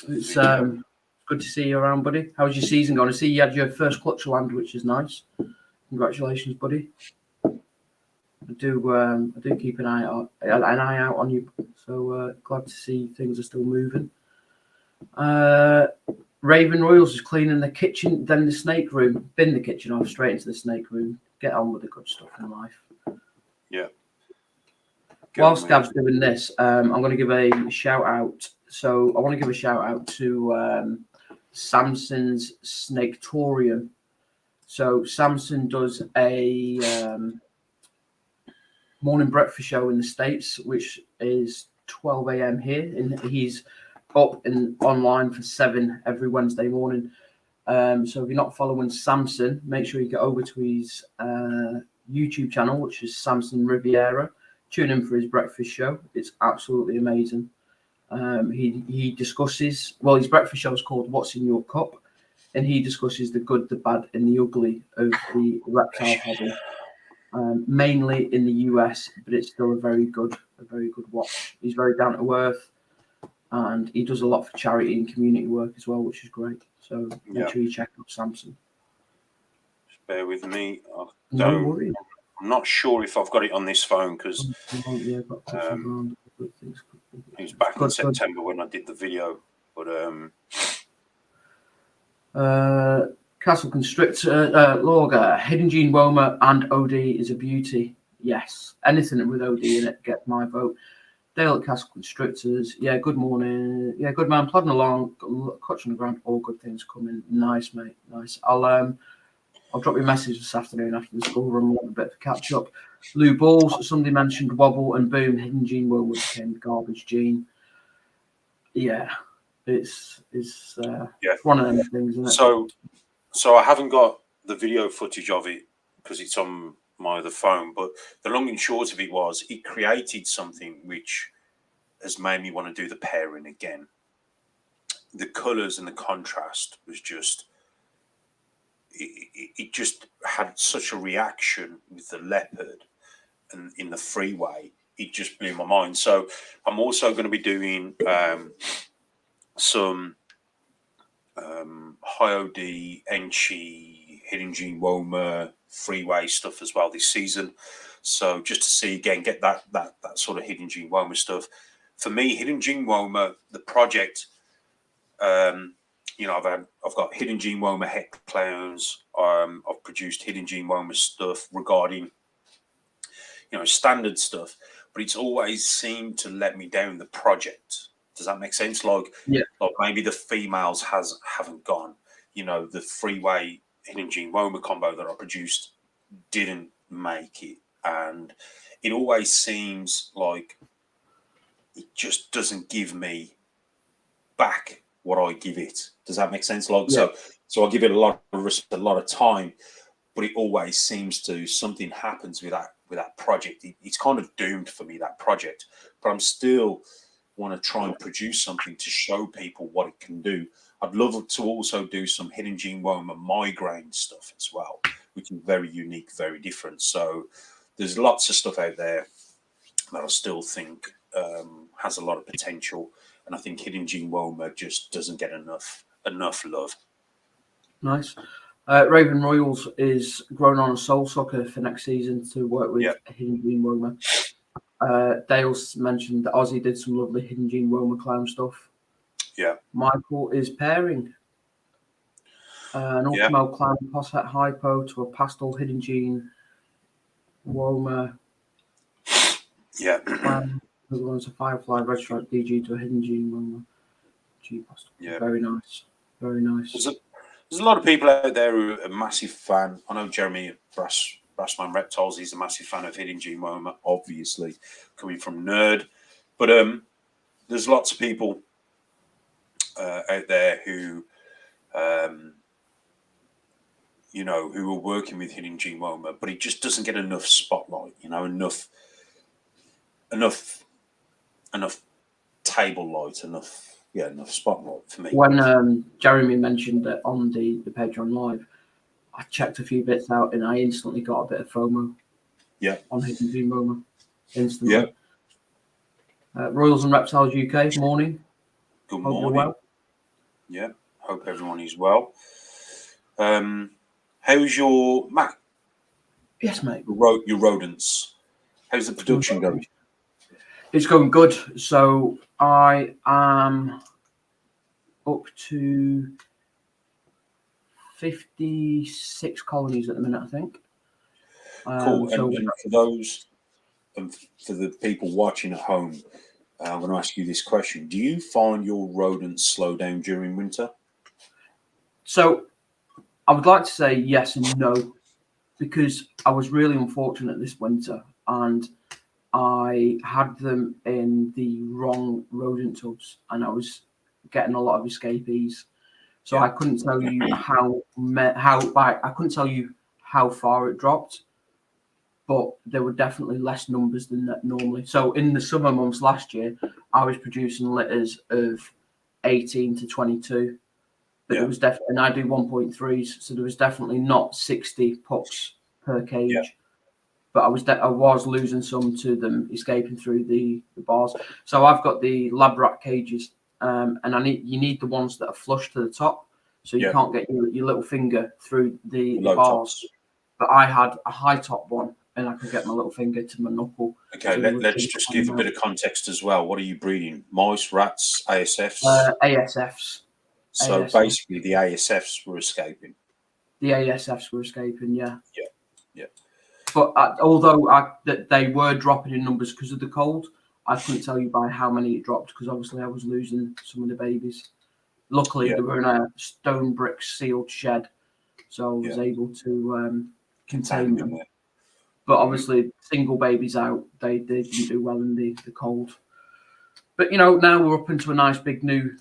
It's good to see you around, buddy. How's your season going? I see you had your first clutch land, which is nice. Congratulations, buddy. I do keep an eye out on you. So glad to see things are still moving. Raven Royals is cleaning the kitchen, then the snake room. Bin the kitchen off, straight into the snake room. Get on with the good stuff in life. Yeah. Whilst Gav's doing this, I'm going to give a shout out. So I want to give a shout out to Samson's Snaketorium. So Samson does a morning breakfast show in the States, which is 12 a.m. here, and he's up and online for 7 every Wednesday morning. So if you're not following Samson, make sure you get over to his YouTube channel, which is Samson Riviera. tune in for his breakfast show. It's absolutely amazing. He discusses, well, his breakfast show is called What's in Your Cup, and he discusses the good, the bad, and the ugly of the reptile hobby, mainly in the US, but it's still a very good watch. He's very down to earth, and he does a lot for charity and community work as well, which is great. So make sure you check out Samson. Just bear with me. No worries. I'm not sure if I've got it on this phone because Yeah, it was back in September when I did the video. But Castle Constrictor, Lorga, Hidden Gene Woma, and OD is a beauty. Yes, anything with OD in it gets my vote. Dale at Castle Constrictors. Yeah, good morning. Yeah, good man. Plodding along, clutch on the ground. All good things coming. Nice, mate. Nice. I'll drop you a message this afternoon after the school run. We'll have a bit of a catch up. Lou Balls. Somebody mentioned Wobble, and boom, Hidden Gene Woma became garbage gene. Yeah, it's one of them things, isn't it? So I haven't got the video footage of it because it's on my other phone, but the long and short of it was it created something which has made me want to do the pairing again. The colours and the contrast was just it just had such a reaction with the leopard and in the freeway. It just blew my mind. So I'm also going to be doing some high OD, Enchi, Hidden Gene Woma, freeway stuff as well this season. So just to see again, get that sort of Hidden Gene Woma stuff. For me, Hidden Gene Woma, the project, I've got Hidden Gene Woma heck clowns. I've produced Hidden Gene Woma stuff regarding, standard stuff, but it's always seemed to let me down the project. Does that make sense? Like maybe the females haven't gone. The freeway Hidden Gene Woma combo that I produced didn't make it, and it always seems like it just doesn't give me back what I give it. Does that make sense? So I give it a lot of risk, a lot of time, but it always seems to something happens with that project. It's kind of doomed for me, that project, but I'm still want to try and produce something to show people what it can do. I'd love to also do some Hidden Gene Woma migraine stuff as well, which is very unique, very different. So there's lots of stuff out there that I still think has a lot of potential, and I think Hidden Gene Woma just doesn't get enough love. Nice. Raven Royals is growing on a soul sucker for next season to work with Hidden Gene Woma. Dale's mentioned that Ozzy did some lovely Hidden Gene Woma clown stuff. Yeah. Michael is pairing an Ultimo clown Posset Hypo to a pastel Hidden Gene Woma. Yeah. Another one's a Firefly Red Stripe DG to a Hidden Gene Woma. G pastel. Yeah. Very nice. Very nice. There's a lot of people out there who are a massive fan. I know Jeremy at Brassman Reptiles, he's a massive fan of Hidden Gene Woma, obviously, coming from Nerd. But there's lots of people out there who, who are working with Hidden Gene Woma, but it just doesn't get enough spotlight, enough table light, enough spotlight for me. When Jeremy mentioned that on the Patreon Live, I checked a few bits out and I instantly got a bit of FOMO. Yeah. On Hidden Gene Woma. Instantly. Yeah. Royals and Reptiles UK, morning. Good Hope morning. You're well. Yeah. Hope everyone is well. How's your Mac? Yes, mate. Your rodents. How's the production going? It's going good. So I am up to 56 colonies at the minute, I think. Cool. And for those, and for the people watching at home, I'm going to ask you this question. Do you find your rodents slow down during winter? So I would like to say yes and no, because I was really unfortunate this winter and I had them in the wrong rodent tubs and I was getting a lot of escapees. So I couldn't tell you I couldn't tell you how far it dropped. but there were definitely less numbers than that normally. So in the summer months last year, I was producing litters of 18 to 22, but there was definitely, and I do 1.3s, so there was definitely not 60 pups per cage. Yeah. But I was losing some to them escaping through the bars. So I've got the lab rat cages, and you need the ones that are flush to the top, so you can't get your little finger through the bars. Tops. But I had a high top one, and I could get my little finger to my knuckle. Okay, So let's just give a bit of context as well. What are you breeding? Mice, rats, ASFs? ASFs. So ASF. basically, the ASFs were escaping. The ASFs were escaping, yeah. Yeah. But although they were dropping in numbers because of the cold, I couldn't tell you by how many it dropped because obviously I was losing some of the babies. Luckily, they were in a stone brick sealed shed, so I was able to contain them. There. But obviously, single babies out, they didn't do well in the cold. But now we're up into a nice big new,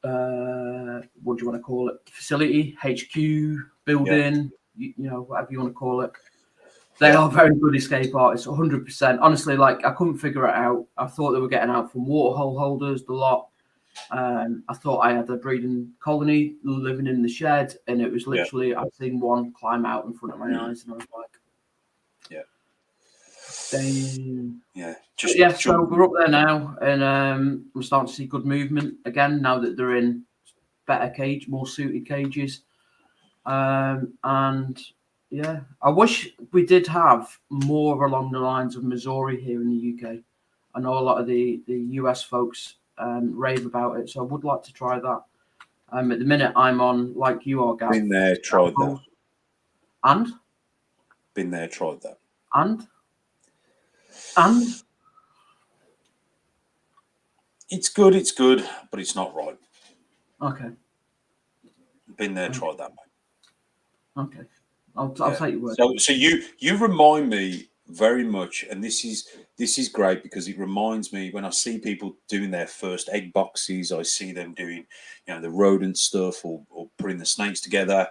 what do you want to call it? Facility, HQ, building, whatever you want to call it. They are very good escape artists, 100%. Honestly, I couldn't figure it out. I thought they were getting out from waterhole holders, the lot. I thought I had a breeding colony living in the shed, and it was literally, I've seen one climb out in front of my eyes, and I was like, dang. So we're up there now, and we're starting to see good movement again now that they're in better more suited cages. And yeah, I wish we did have more along the lines of Missouri here in the UK. I know a lot of the US folks rave about it, so I would like to try that. At the minute, I'm on, like you are, Gavin. Been there, tried that. And? Been there, tried that. And? It's good, but it's not right. Okay. Been there, tried that, mate. Okay. I'll take your word. So you remind me very much, and this is great because it reminds me when I see people doing their first egg boxes, I see them doing, the rodent stuff or putting the snakes together.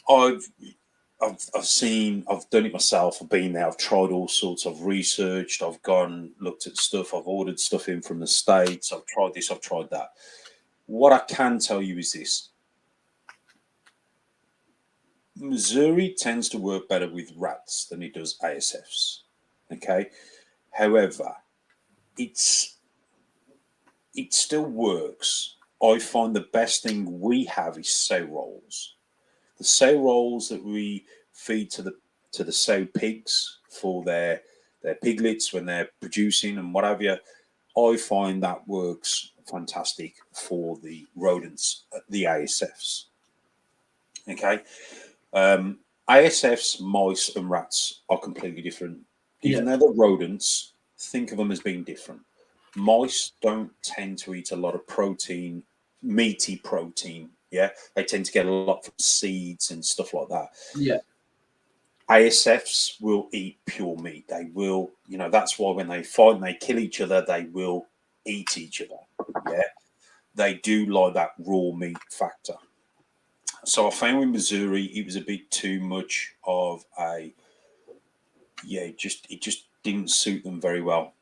I've done it myself. I've been there. I've tried all sorts. I've researched. I've gone, looked at stuff. I've ordered stuff in from the States. I've tried this. I've tried that. What I can tell you is this. Missouri tends to work better with rats than it does ASFs. Okay. However, it still works. I find the best thing we have is sow rolls. The sow rolls that we feed to the sow pigs for their piglets when they're producing and what have you, I find that works fantastic for the rodents, the ASFs. Okay. ASFs, mice, and rats are completely different. Even though they're rodents, think of them as being different. Mice don't tend to eat a lot of protein, meaty protein. Yeah, they tend to get a lot from seeds and stuff like that. Yeah. ASFs will eat pure meat. They will, that's why when they fight and they kill each other, they will eat each other. Yeah, they do like that raw meat factor. So I found with Missouri, it was a bit too much of it just didn't suit them very well.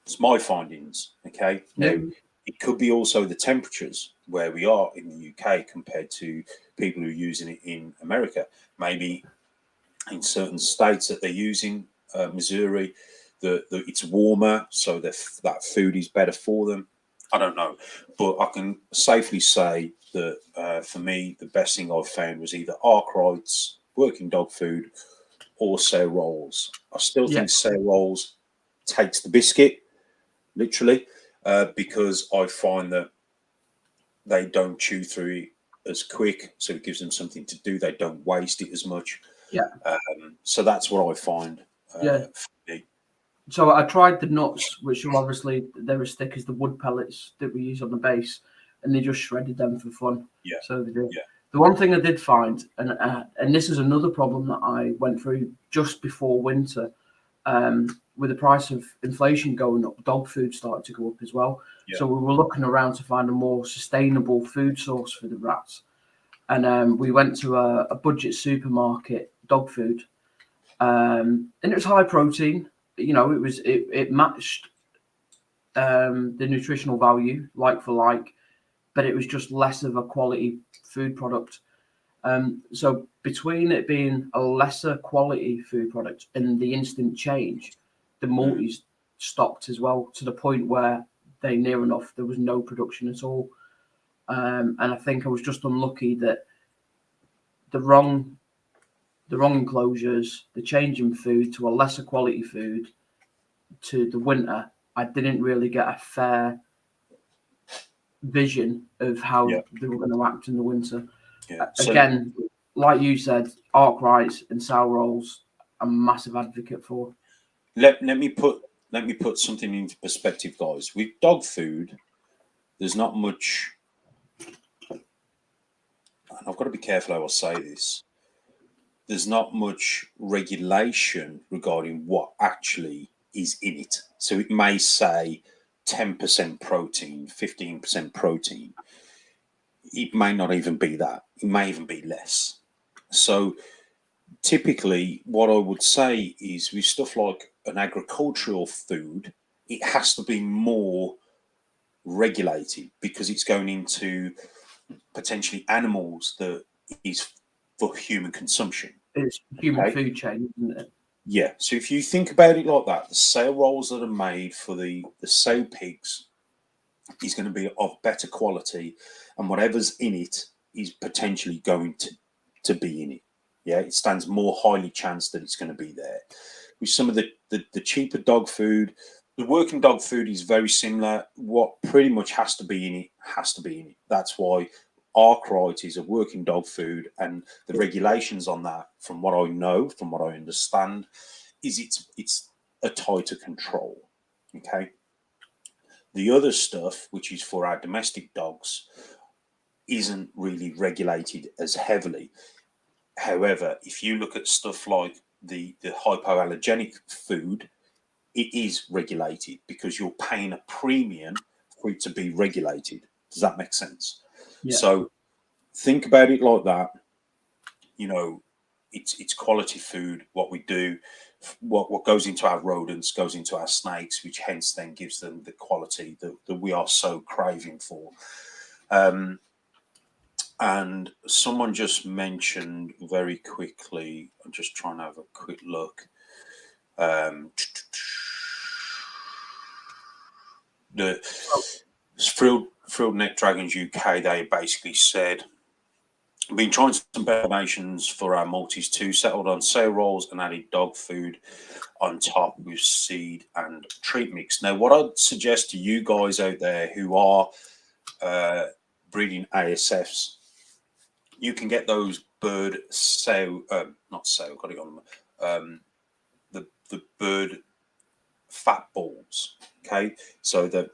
It's my findings. Okay. Now, it could be also the temperatures where we are in the UK compared to people who are using it in America. Maybe in certain states that they're using Missouri, it's warmer, so that food is better for them. I don't know, but I can safely say that for me, the best thing I've found was either Arkwright's working dog food or sow rolls. I still think sow rolls takes the biscuit, literally, because I find that they don't chew through it as quick, so it gives them something to do. They don't waste it as much. Yeah. So that's what I find. For me. So I tried the nuts, which are obviously they're as thick as the wood pellets that we use on the base, and they just shredded them for fun. Yeah. So they did. Yeah. The one thing I did find, and this is another problem that I went through just before winter, with the price of inflation going up, dog food started to go up as well. Yeah. So we were looking around to find a more sustainable food source for the rats. And we went to a budget supermarket, dog food, and it was high protein. You know, it matched the nutritional value like for like, but it was just less of a quality food product. So between it being a lesser quality food product and the instant change, the multis stopped as well, to the point where they near enough there was no production at all. And I think I was just unlucky that the wrong enclosures, the change in food to a lesser quality food to the winter, I didn't really get a fair vision of how Yeah. they were going to act in the winter. Yeah. So Again, like you said, arc rights and sour rolls, I'm a massive advocate for. let me put something into perspective, guys. With dog food, there's not much, and I've got to be careful how I say this. There's not much regulation regarding what actually is in it. So it may say 10% protein, 15% protein. It may not even be that. It may even be less. So typically, what I would say is with stuff like an agricultural food, it has to be more regulated because it's going into potentially animals that is for human consumption. It's human Okay. food chain, isn't it? Yeah. So if you think about it like that, the sow rolls that are made for the sow pigs is going to be of better quality, and whatever's in it is potentially going to be in it. Yeah, it stands more highly chance that it's going to be there. With some of the cheaper dog food, the working dog food is very similar. What pretty much has to be in it has to be in it. That's why Arkwright is a working dog food, and the regulations on that, from what I know, from what I understand, is it's a tighter control. Okay. The other stuff, which is for our domestic dogs, isn't really regulated as heavily. However, if you look at stuff like the hypoallergenic food, it is regulated because you're paying a premium for it to be regulated. Does that make sense? Yeah. So think about it like that. You know, it's quality food. What we do, what goes into our rodents goes into our snakes, which hence then gives them the quality that we are so craving for. And someone just mentioned very quickly, I'm just trying to have a quick look. The Frilled Neck Dragons UK, they basically said, been trying some combinations for our multis too, settled on sow rolls and added dog food on top with seed and treat mix. Now, what I'd suggest to you guys out there who are breeding ASFs, you can get those bird sow, not sow, got it on the bird fat balls. Okay, so they're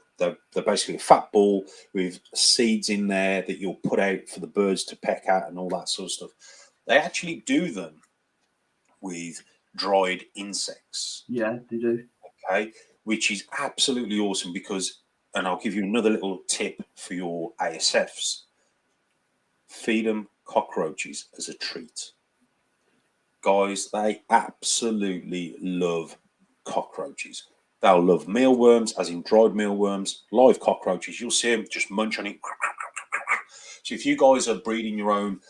basically a fat ball with seeds in there that you'll put out for the birds to peck at and all that sort of stuff. They actually do them with dried insects. Yeah, they do. Okay, which is absolutely awesome because, and I'll give you another little tip for your ASFs. Feed them cockroaches as a treat. Guys, they absolutely love cockroaches. They'll love mealworms, as in dried mealworms, live cockroaches. You'll see them just munch on it. So if you guys are breeding your own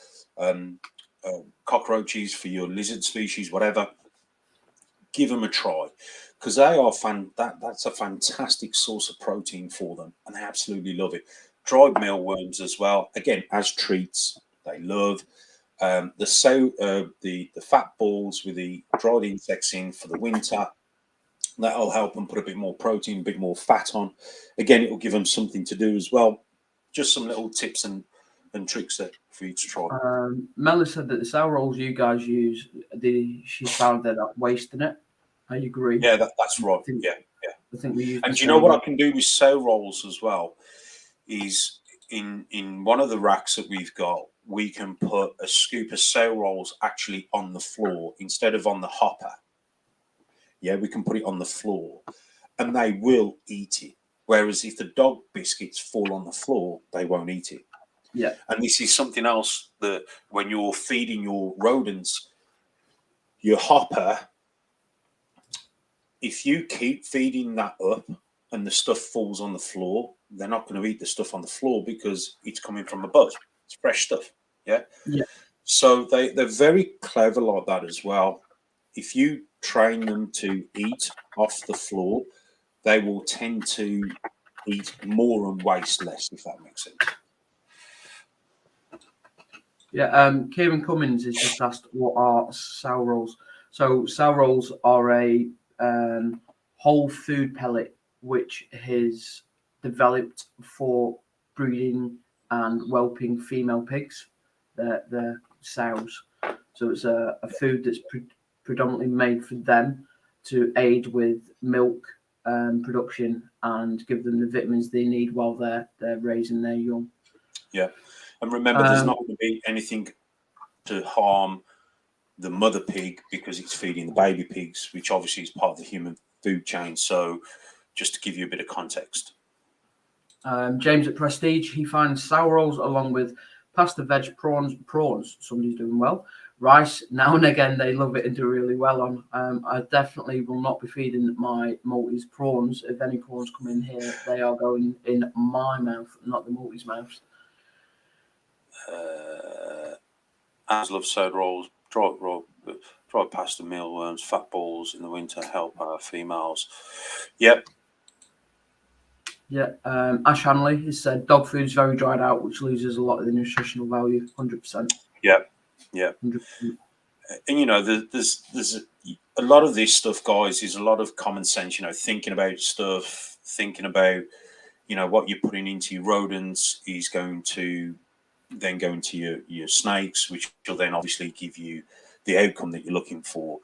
cockroaches for your lizard species, whatever, give them a try because they are that's a fantastic source of protein for them, and they absolutely love it. Dried mealworms as well, again as treats. They love the fat balls with the dried insects in for the winter. That'll help them put a bit more protein, a bit more fat on. Again, it will give them something to do as well. Just some little tips and tricks there for you to try. Mela said that the sour rolls you guys use, she found they're not wasting it. I agree. Yeah, that's right. I think we use. And do you know what I can do with sow rolls as well? Is in one of the racks that we've got, we can put a scoop of sow rolls actually on the floor instead of on the hopper. Yeah, we can put it on the floor, and they will eat it. Whereas if the dog biscuits fall on the floor, they won't eat it. Yeah. And this is something else that when you're feeding your rodents, your hopper, if you keep feeding that up and the stuff falls on the floor, they're not going to eat the stuff on the floor because it's coming from above. It's fresh stuff. Yeah. Yeah. So they're very clever like that as well. If you train them to eat off the floor, they will tend to eat more and waste less, if that makes sense. Yeah, Kieran Cummins has just asked what are sow rolls. So sow rolls are a whole food pellet which is developed for breeding and whelping female pigs. They're sows. So it's a food that's predominantly made for them to aid with milk production and give them the vitamins they need while they're raising their young. Yeah. And remember, there's not going to be anything to harm the mother pig because it's feeding the baby pigs, which obviously is part of the human food chain. So just to give you a bit of context. James at Prestige, he finds sow rolls along with pasta, veg, prawns. Somebody's doing well. Rice, now and again, they love it and do really well on. I definitely will not be feeding my Maltese prawns. If any prawns come in here, they are going in my mouth, not the Maltese mouth. As love soda rolls, dry pasta, mealworms, fat balls in the winter help our females. Yep. Yeah. Ash Hanley has said dog food is very dried out, which loses a lot of the nutritional value. 100%. Yep. Yeah. 100%. And you know, there's a lot of this stuff, guys. Is a lot of common sense. You know, thinking about stuff, thinking about, you know, what you're putting into your rodents is going to then go into your snakes, which will then obviously give you the outcome that you're looking for.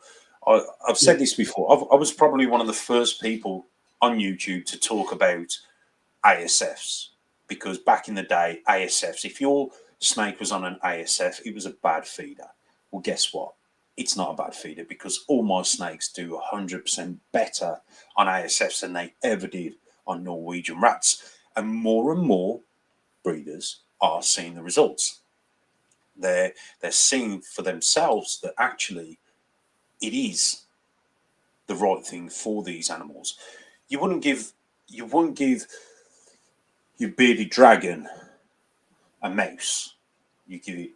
I've said this before. I was probably one of the first people on YouTube to talk about ASFs, because back in the day, ASFs, if your snake was on an ASF, it was a bad feeder. Well, guess what? It's not a bad feeder, because all my snakes do 100% better on ASFs than they ever did on Norwegian rats. And more breeders are seeing the results. They're seeing for themselves that actually it is the right thing for these animals. You wouldn't give your bearded dragon a mouse. You give it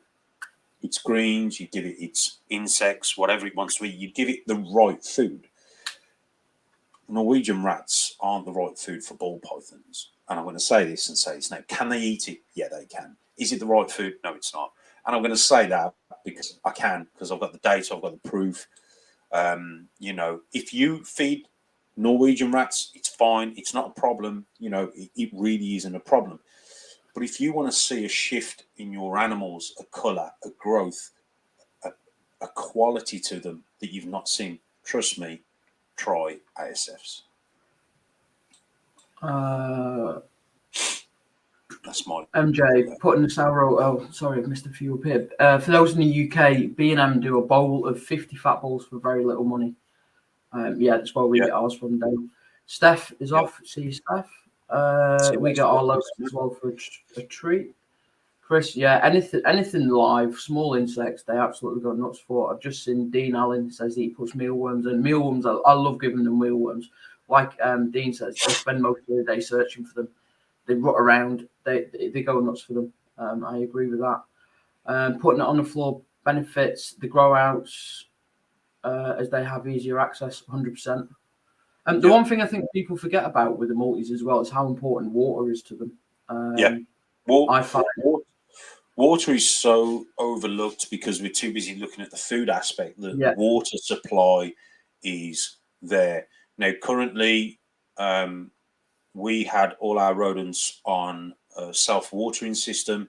its greens, you give it its insects, whatever it wants to eat. You give it the right food. Norwegian rats aren't the right food for ball pythons. And I'm going to say this and say this now. Can they eat it? Yeah, they can. Is it the right food? No, it's not. And I'm going to say that because I can, because I've got the data, I've got the proof. You know, if you feed Norwegian rats, it's fine. It's not a problem. You know, it really isn't a problem. But if you want to see a shift in your animals, a colour, a growth, a quality to them that you've not seen, trust me, try ASFs. That's my MJ putting the sow roll. Oh, sorry, I've missed a few up here. For those in the UK, B&M do a bowl of 50 fat balls for very little money. Yeah, that's where we get ours from. Dave. Steph is off. See you, Steph. We get our locusts as well for a treat. Chris, yeah, anything live, small insects, they absolutely go nuts for. I've just seen Dean Allen says he puts mealworms in. Mealworms, I love giving them mealworms. Like Dean says, they spend most of the day searching for them. They rut around. They go nuts for them. I agree with that. Putting it on the floor benefits the grow outs as they have easier access, 100%. The one thing I think people forget about with the Maltese as well is how important water is to them. I find water is so overlooked because we're too busy looking at the food aspect. The water supply is there. Now, currently, we had all our rodents on a self-watering system,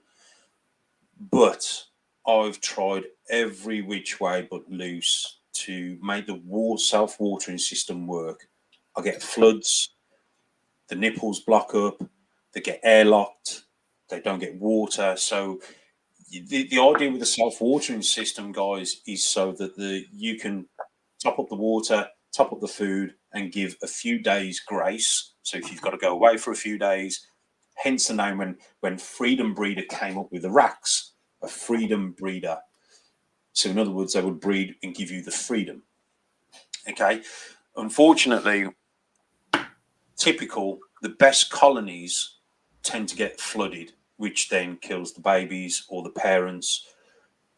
but I've tried every which way but loose to make the self-watering system work. I get floods, the nipples block up, they get airlocked, they don't get water. So the idea with the self-watering system, guys, is so that you can top up the water, top up the food, and give a few days grace. So if you've got to go away for a few days, hence the name when Freedom Breeder came up with the racks, a freedom breeder. So in other words, they would breed and give you the freedom. Okay. Unfortunately, the best colonies tend to get flooded, which then kills the babies or the parents,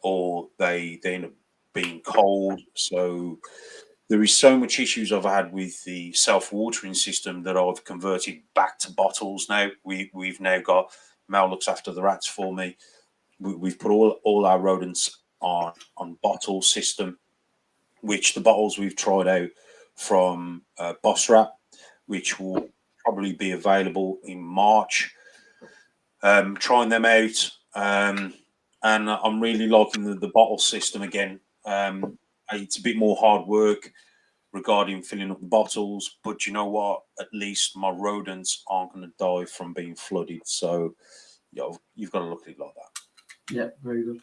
or they end up being cold. So there is so much issues I've had with the self-watering system that I've converted back to bottles now. We've now got Mel looks after the rats for me. We've put all our rodents on bottle system, which the bottles we've tried out from Boss Rat, which will probably be available in March. Trying them out, and I'm really liking the bottle system again. It's a bit more hard work regarding filling up the bottles, but you know what? At least my rodents aren't going to die from being flooded. So, you've got to look at it like that. Yeah, very good.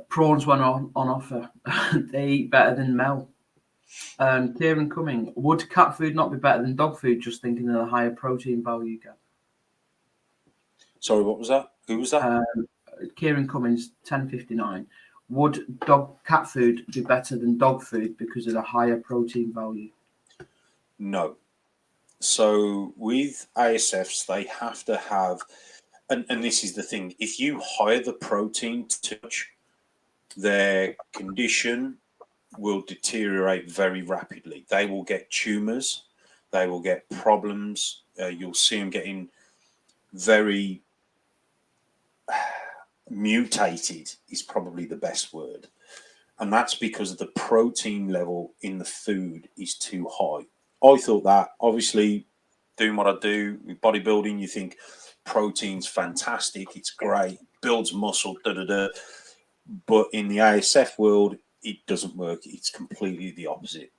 Prawns went on offer. They eat better than Mel. Kieran Cumming, would cat food not be better than dog food? Just thinking of the higher protein value, Gav. Sorry, what was that? Who was that? Kieran Cummings, 1059. Would cat food be better than dog food because of the higher protein value? No. So with ASFs, they have to have, and this is the thing, if you hire the protein too much, their condition will deteriorate very rapidly. They will get tumors, they will get problems. You'll see them getting very mutated is probably the best word. And that's because the protein level in the food is too high. I thought that, obviously, doing what I do with bodybuilding, you think protein's fantastic, it's great, builds muscle, But in the ASF world, it doesn't work. It's completely the opposite.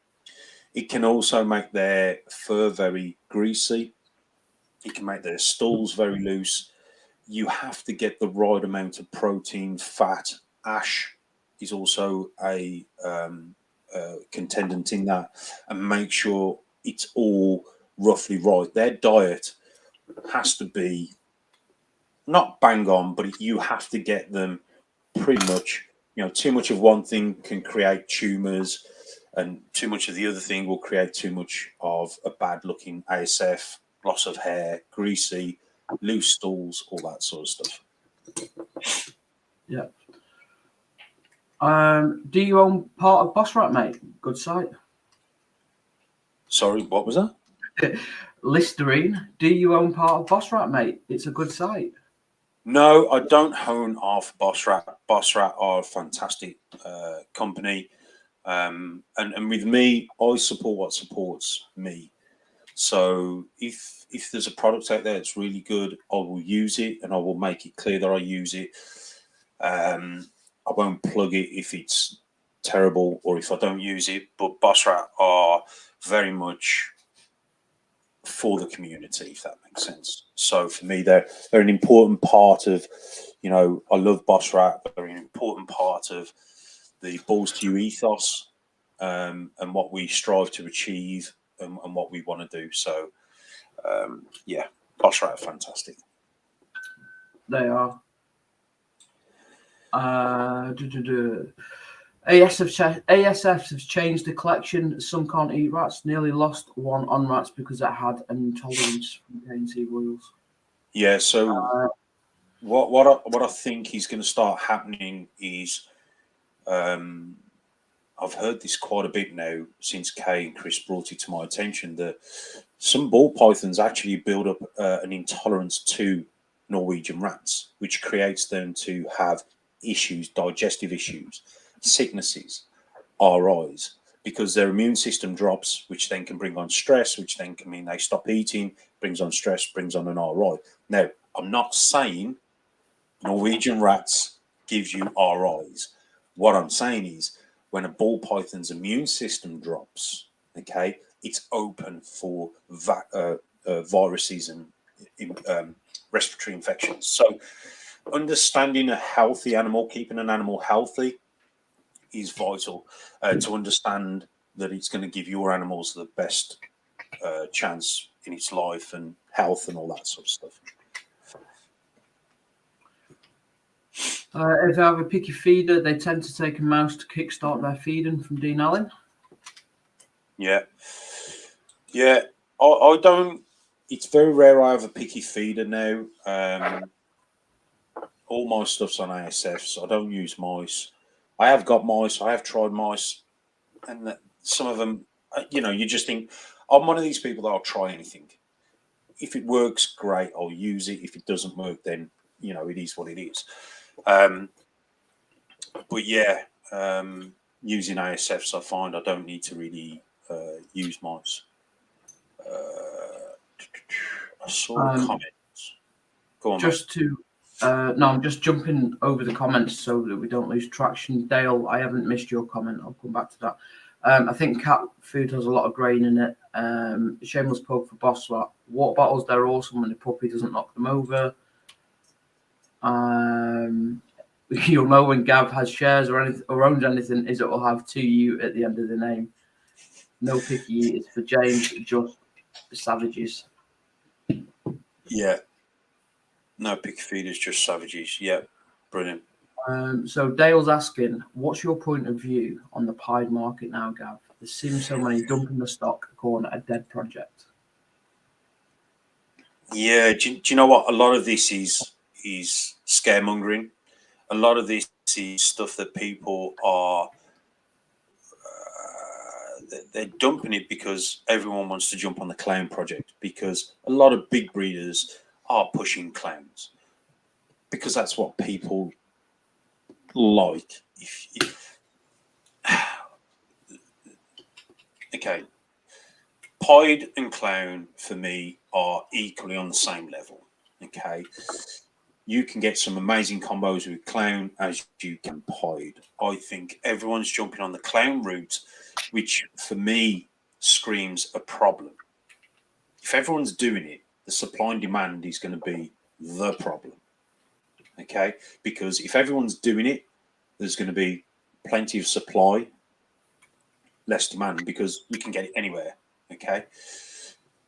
It can also make their fur very greasy. It can make their stools very loose. You have to get the right amount of protein, fat. Ash is also a contendant in that, and make sure it's all roughly right. Their diet has to be not bang on, but you have to get them pretty much. Too much of one thing can create tumors, and too much of the other thing will create too much of a bad-looking ASF, loss of hair, greasy, loose stools, all that sort of stuff. Yeah. Do you own part of Boss Rat, mate? Good site. Sorry, what was that? Listerine. Do you own part of Boss Rat, mate? It's a good site. No, I don't own half Boss Rat. Boss Rat are a fantastic company. And with me, I support what supports me. So if there's a product out there that's really good, I will use it, and I will make it clear that I use it. I won't plug it if it's terrible or if I don't use it. But Boss Rat are very much for the community, if that makes sense. So for me, they're an important part of, I love Boss Rat. They're an important part of the Balls to You ethos, and what we strive to achieve, and what we want to do. So, yeah, Boss Rat are fantastic. They are. ASF has changed the collection. Some can't eat rats. Nearly lost one on rats because it had an intolerance from KNC Royals. Yeah. So what I think is going to start happening is, I've heard this quite a bit now since Kay and Chris brought it to my attention, that some ball pythons actually build up an intolerance to Norwegian rats, which creates them to have issues, digestive issues, sicknesses, RIs, because their immune system drops, which then can bring on stress, which then can mean they stop eating, brings on stress, brings on an RI. Now, I'm not saying Norwegian rats gives you RIs. What I'm saying is, when a ball python's immune system drops, okay, it's open for viruses and respiratory infections. So understanding a healthy animal, keeping an animal healthy, is vital to understand that it's going to give your animals the best chance in its life and health and all that sort of stuff. If they have a picky feeder, they tend to take a mouse to kickstart their feeding from Dean Allen. Yeah. I don't. It's very rare I have a picky feeder now. All my stuff's on ASFs. I don't use mice. I have got mice. I have tried mice, and some of them, you just think I'm one of these people that I'll try anything. If it works, great. I'll use it. If it doesn't work, then it is what it is. But yeah, using ASFs, I find I don't need to really use mice. I saw comments. Go on, just mate. no, I'm just jumping over the comments so that we don't lose traction. Dale, I haven't missed your comment. I'll come back to that. I think cat food has a lot of grain in it. Shameless poke for Boss Swat. Water bottles, they're awesome when the puppy doesn't knock them over. You'll know when Gav has shares or owns anything is it will have 2U at the end of the name. No picky eaters for James, just savages. Yeah. No picky feeders, just savages. Yeah, brilliant. So Dale's asking, what's your point of view on the pied market now, Gav? There seems so many dumping the stock, calling it a dead project. Yeah, do you know what? A lot of this is scaremongering. A lot of this is stuff that people are they're dumping it because everyone wants to jump on the clown project, because a lot of big breeders are pushing clowns because that's what people like. Okay, pied and clown for me are equally on the same level. Okay, you can get some amazing combos with clown as you can pied. I think everyone's jumping on the clown route, which for me screams a problem. If everyone's doing it, the supply and demand is going to be the problem. Okay, because if everyone's doing it, there's going to be plenty of supply, less demand, because you can get it anywhere. Okay,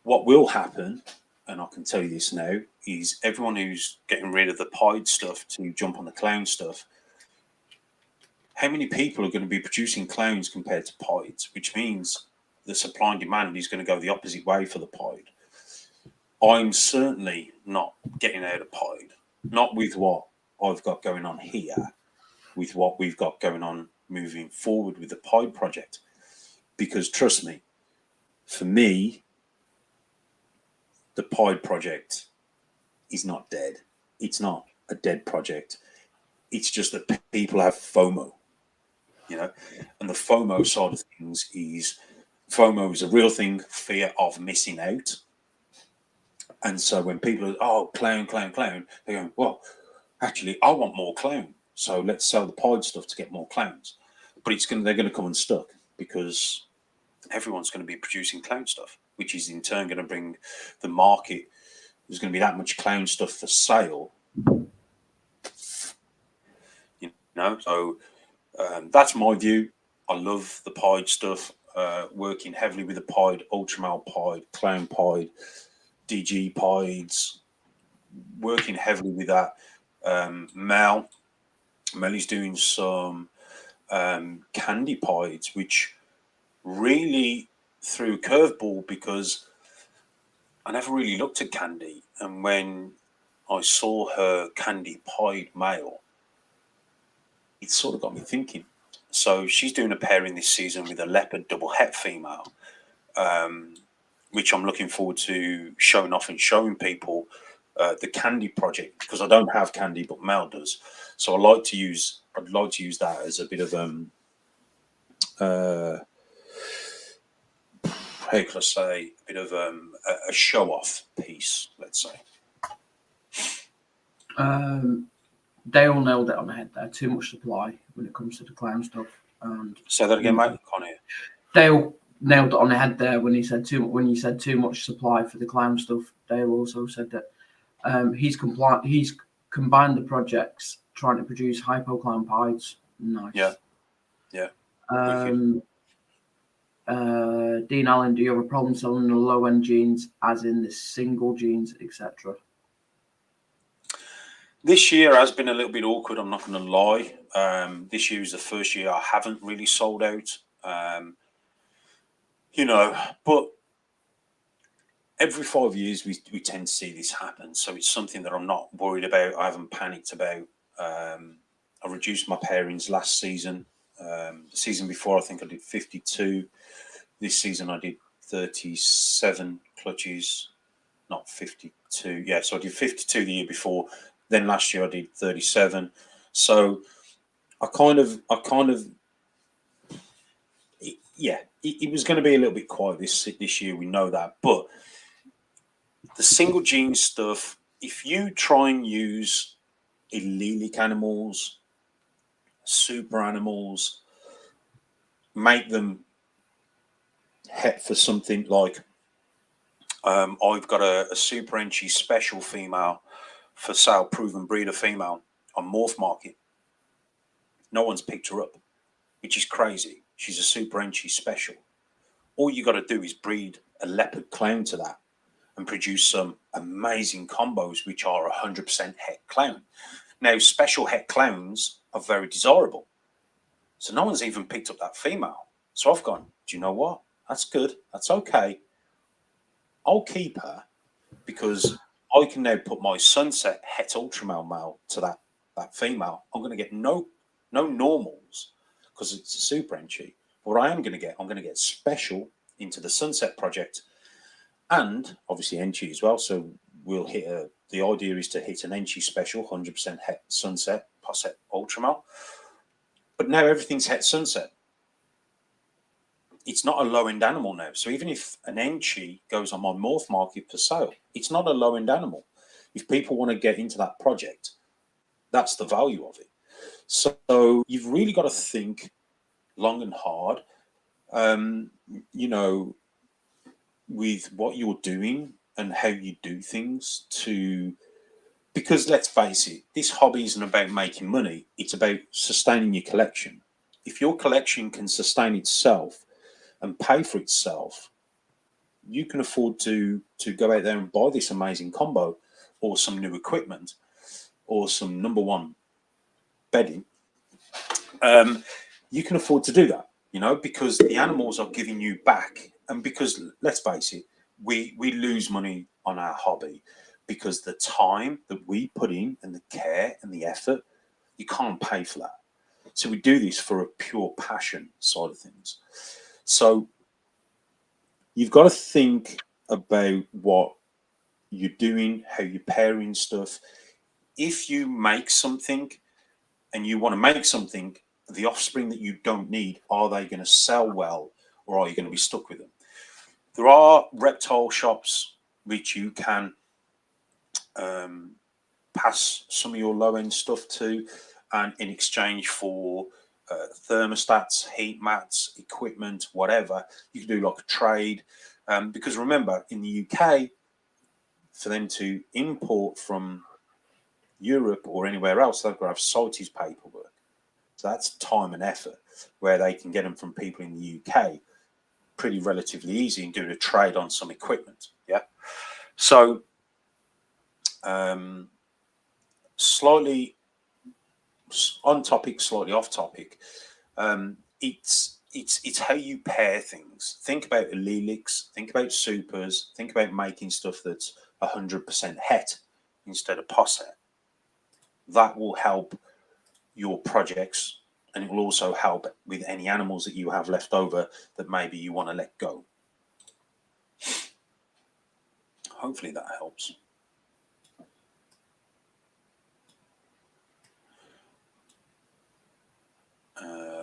what will happen, and I can tell you this now, is everyone who's getting rid of the pied stuff to jump on the clown stuff, how many people are going to be producing clowns compared to pieds, which means the supply and demand is going to go the opposite way for the pied. I'm certainly not getting out of pied, not with what I've got going on here, with what we've got going on moving forward with the pied project, because trust me, for me, the pied project is not dead. It's not a dead project. It's just that people have FOMO, and the FOMO side of things is FOMO is a real thing, fear of missing out. And so when people are, clown, they go, well, actually, I want more clown. So let's sell the pied stuff to get more clowns. But they're going to come unstuck because everyone's going to be producing clown stuff, which is in turn going to bring the market. There's going to be that much clown stuff for sale. So that's my view. I love the pied stuff, working heavily with the pied, ultramal pied, clown pied, DG pieds, working heavily with that. Melly's doing some candy pieds, which really threw a curveball because I never really looked at Candy. And when I saw her candy pied male, it sort of got me thinking. So she's doing a pairing this season with a leopard double het female, which I'm looking forward to showing off and showing people the Candy project, because I don't have Candy, but Mel does. So I'd like to use that as a bit of how could I say, a bit of a show off piece, let's say. Dale nailed it on the head there. Too much supply when it comes to the clown stuff. And say that again, mate. Can't hear. Dale nailed it on the head there when he said too much supply for the clown stuff. Dale also said that he's combined the projects trying to produce hypo clown pieds. Nice. Yeah. Dean Allen, do you have a problem selling the low end genes, as in the single genes, etc.? This year has been a little bit awkward. I'm not going to lie. This year is the first year I haven't really sold out. But every 5 years we tend to see this happen. So it's something that I'm not worried about. I haven't panicked about. I reduced my pairings last season. The season before, I think I did 52. This season I did 37 clutches, not 52. Yeah, so I did 52 the year before. Then last year I did 37. So it was going to be a little bit quiet this year. We know that. But the single gene stuff, if you try and use allelic animals, super animals, make them het for something like I've got a super entry special female for sale, proven breeder female on Morph Market. No one's picked her up, which is crazy. She's a super entry special. All you got to do is breed a leopard clown to that and produce some amazing combos, which are 100% het clown. Now, special het clowns are very desirable. So no one's even picked up that female. So I've gone, do you know what? That's good. That's okay. I'll keep her because I can now put my sunset het ultramale male to that female. I'm going to get no normals because it's a super entry. What I'm going to get special into the sunset project and obviously entry as well. So we'll hit the idea is to hit an entry special, 100% het sunset, posset ultramale. But now everything's het sunset. It's not a low-end animal now. So even if an entry goes on my Morph Market for sale, it's not a low-end animal. If people want to get into that project, that's the value of it. So you've really got to think long and hard, with what you're doing and how you do things because let's face it, this hobby isn't about making money. It's about sustaining your collection. If your collection can sustain itself and pay for itself, you can afford to go out there and buy this amazing combo or some new equipment or some number one bedding. You can afford to do that, because the animals are giving you back. And because, let's face it, we lose money on our hobby because the time that we put in and the care and the effort, you can't pay for that. So we do this for a pure passion side of things. So you've got to think about what you're doing, how you're pairing stuff. If you make something and you want to make something, the offspring that you don't need, are they going to sell well or are you going to be stuck with them? There are reptile shops which you can pass some of your low-end stuff to, and in exchange for thermostats, heat mats, equipment, whatever, you can do like a trade. Because remember, in the UK, for them to import from Europe or anywhere else, they've got to have CITES paperwork. So that's time and effort, where they can get them from people in the UK pretty relatively easy and do a trade on some equipment. Yeah. So slightly on topic, slightly off topic. It's how you pair things. Think about allelics, think about supers, think about making stuff that's 100% het instead of posset. That will help your projects, and it will also help with any animals that you have left over that maybe you want to let go. Hopefully that helps.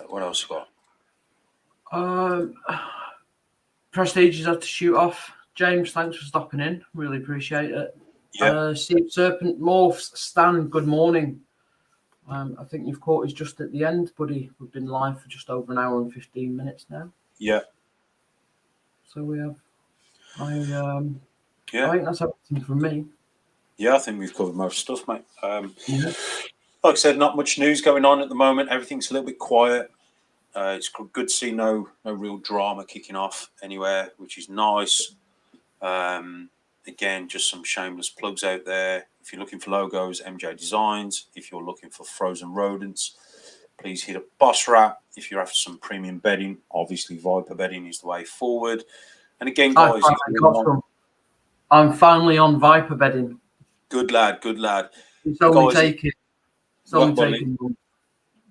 What else we got? Prestige has had to shoot off. James, thanks for stopping in. Really appreciate it. Yeah. Steve Serpent Morphs, Stan, good morning. I think you've caught us just at the end, buddy. We've been live for just over an hour and 15 minutes now. Yeah. So we have. I think that's everything from me. Yeah, I think we've covered most stuff, mate. Like I said, not much news going on at the moment. Everything's a little bit quiet. It's good to see no real drama kicking off anywhere, which is nice. Again, just some shameless plugs out there. If you're looking for logos, MJ Designs. If you're looking for frozen rodents, please hit up Boss Rat. If you're after some premium bedding, obviously Viper bedding is the way forward. And again, guys, I'm finally on Viper bedding. Good lad, good lad. It's only taking. It's only taking.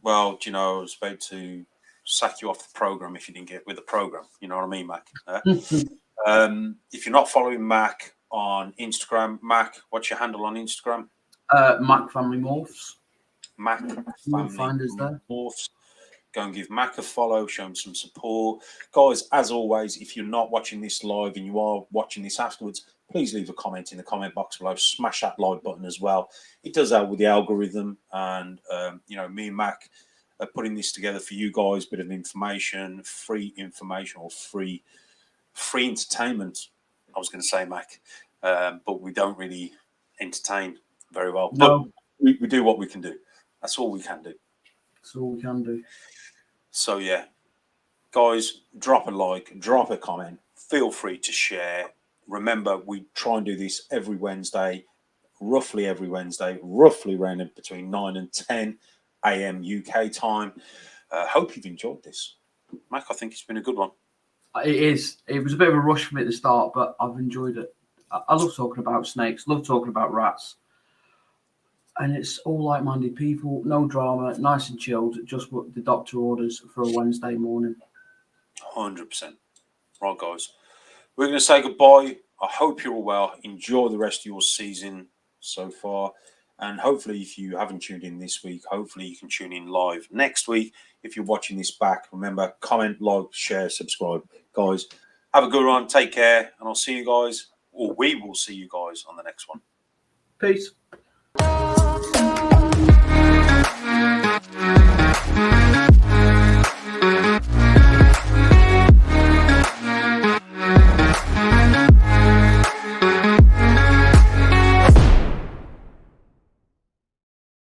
Well, do you know, I was about to sack you off the program if you didn't get with the program. You know what I mean, Mac? If you're not following Mac on Instagram, Mac, what's your handle on Instagram? Mac Family Morphs. Mac Family find us there. Morphs. Go and give Mac a follow, show him some support. Guys, as always, if you're not watching this live and you are watching this afterwards, please leave a comment in the comment box below. Smash that like button as well. It does help with the algorithm. And, you know, me and Mac are putting this together for you guys. Bit of information, or free entertainment. I was going to say, Mac, but we don't really entertain very well. No. But we do what we can do. That's all we can do. That's all we can do. So, yeah, guys, drop a like, drop a comment. Feel free to share. Remember, we try and do this every Wednesday, roughly around between 9 and 10 a.m. UK time. Hope you've enjoyed this. Mac, I think it's been a good one. It is. It was a bit of a rush for me at the start, but I've enjoyed it. I love talking about snakes, love talking about rats. And it's all like-minded people, no drama, nice and chilled, just what the doctor orders for a Wednesday morning. 100%. Right, guys. We're going to say goodbye. I hope you're all well. Enjoy the rest of your season so far. And hopefully, if you haven't tuned in this week, hopefully you can tune in live next week. If you're watching this back, remember, comment, like, share, subscribe. Guys, have a good one. Take care. And I'll see you guys, or we will see you guys on the next one. Peace.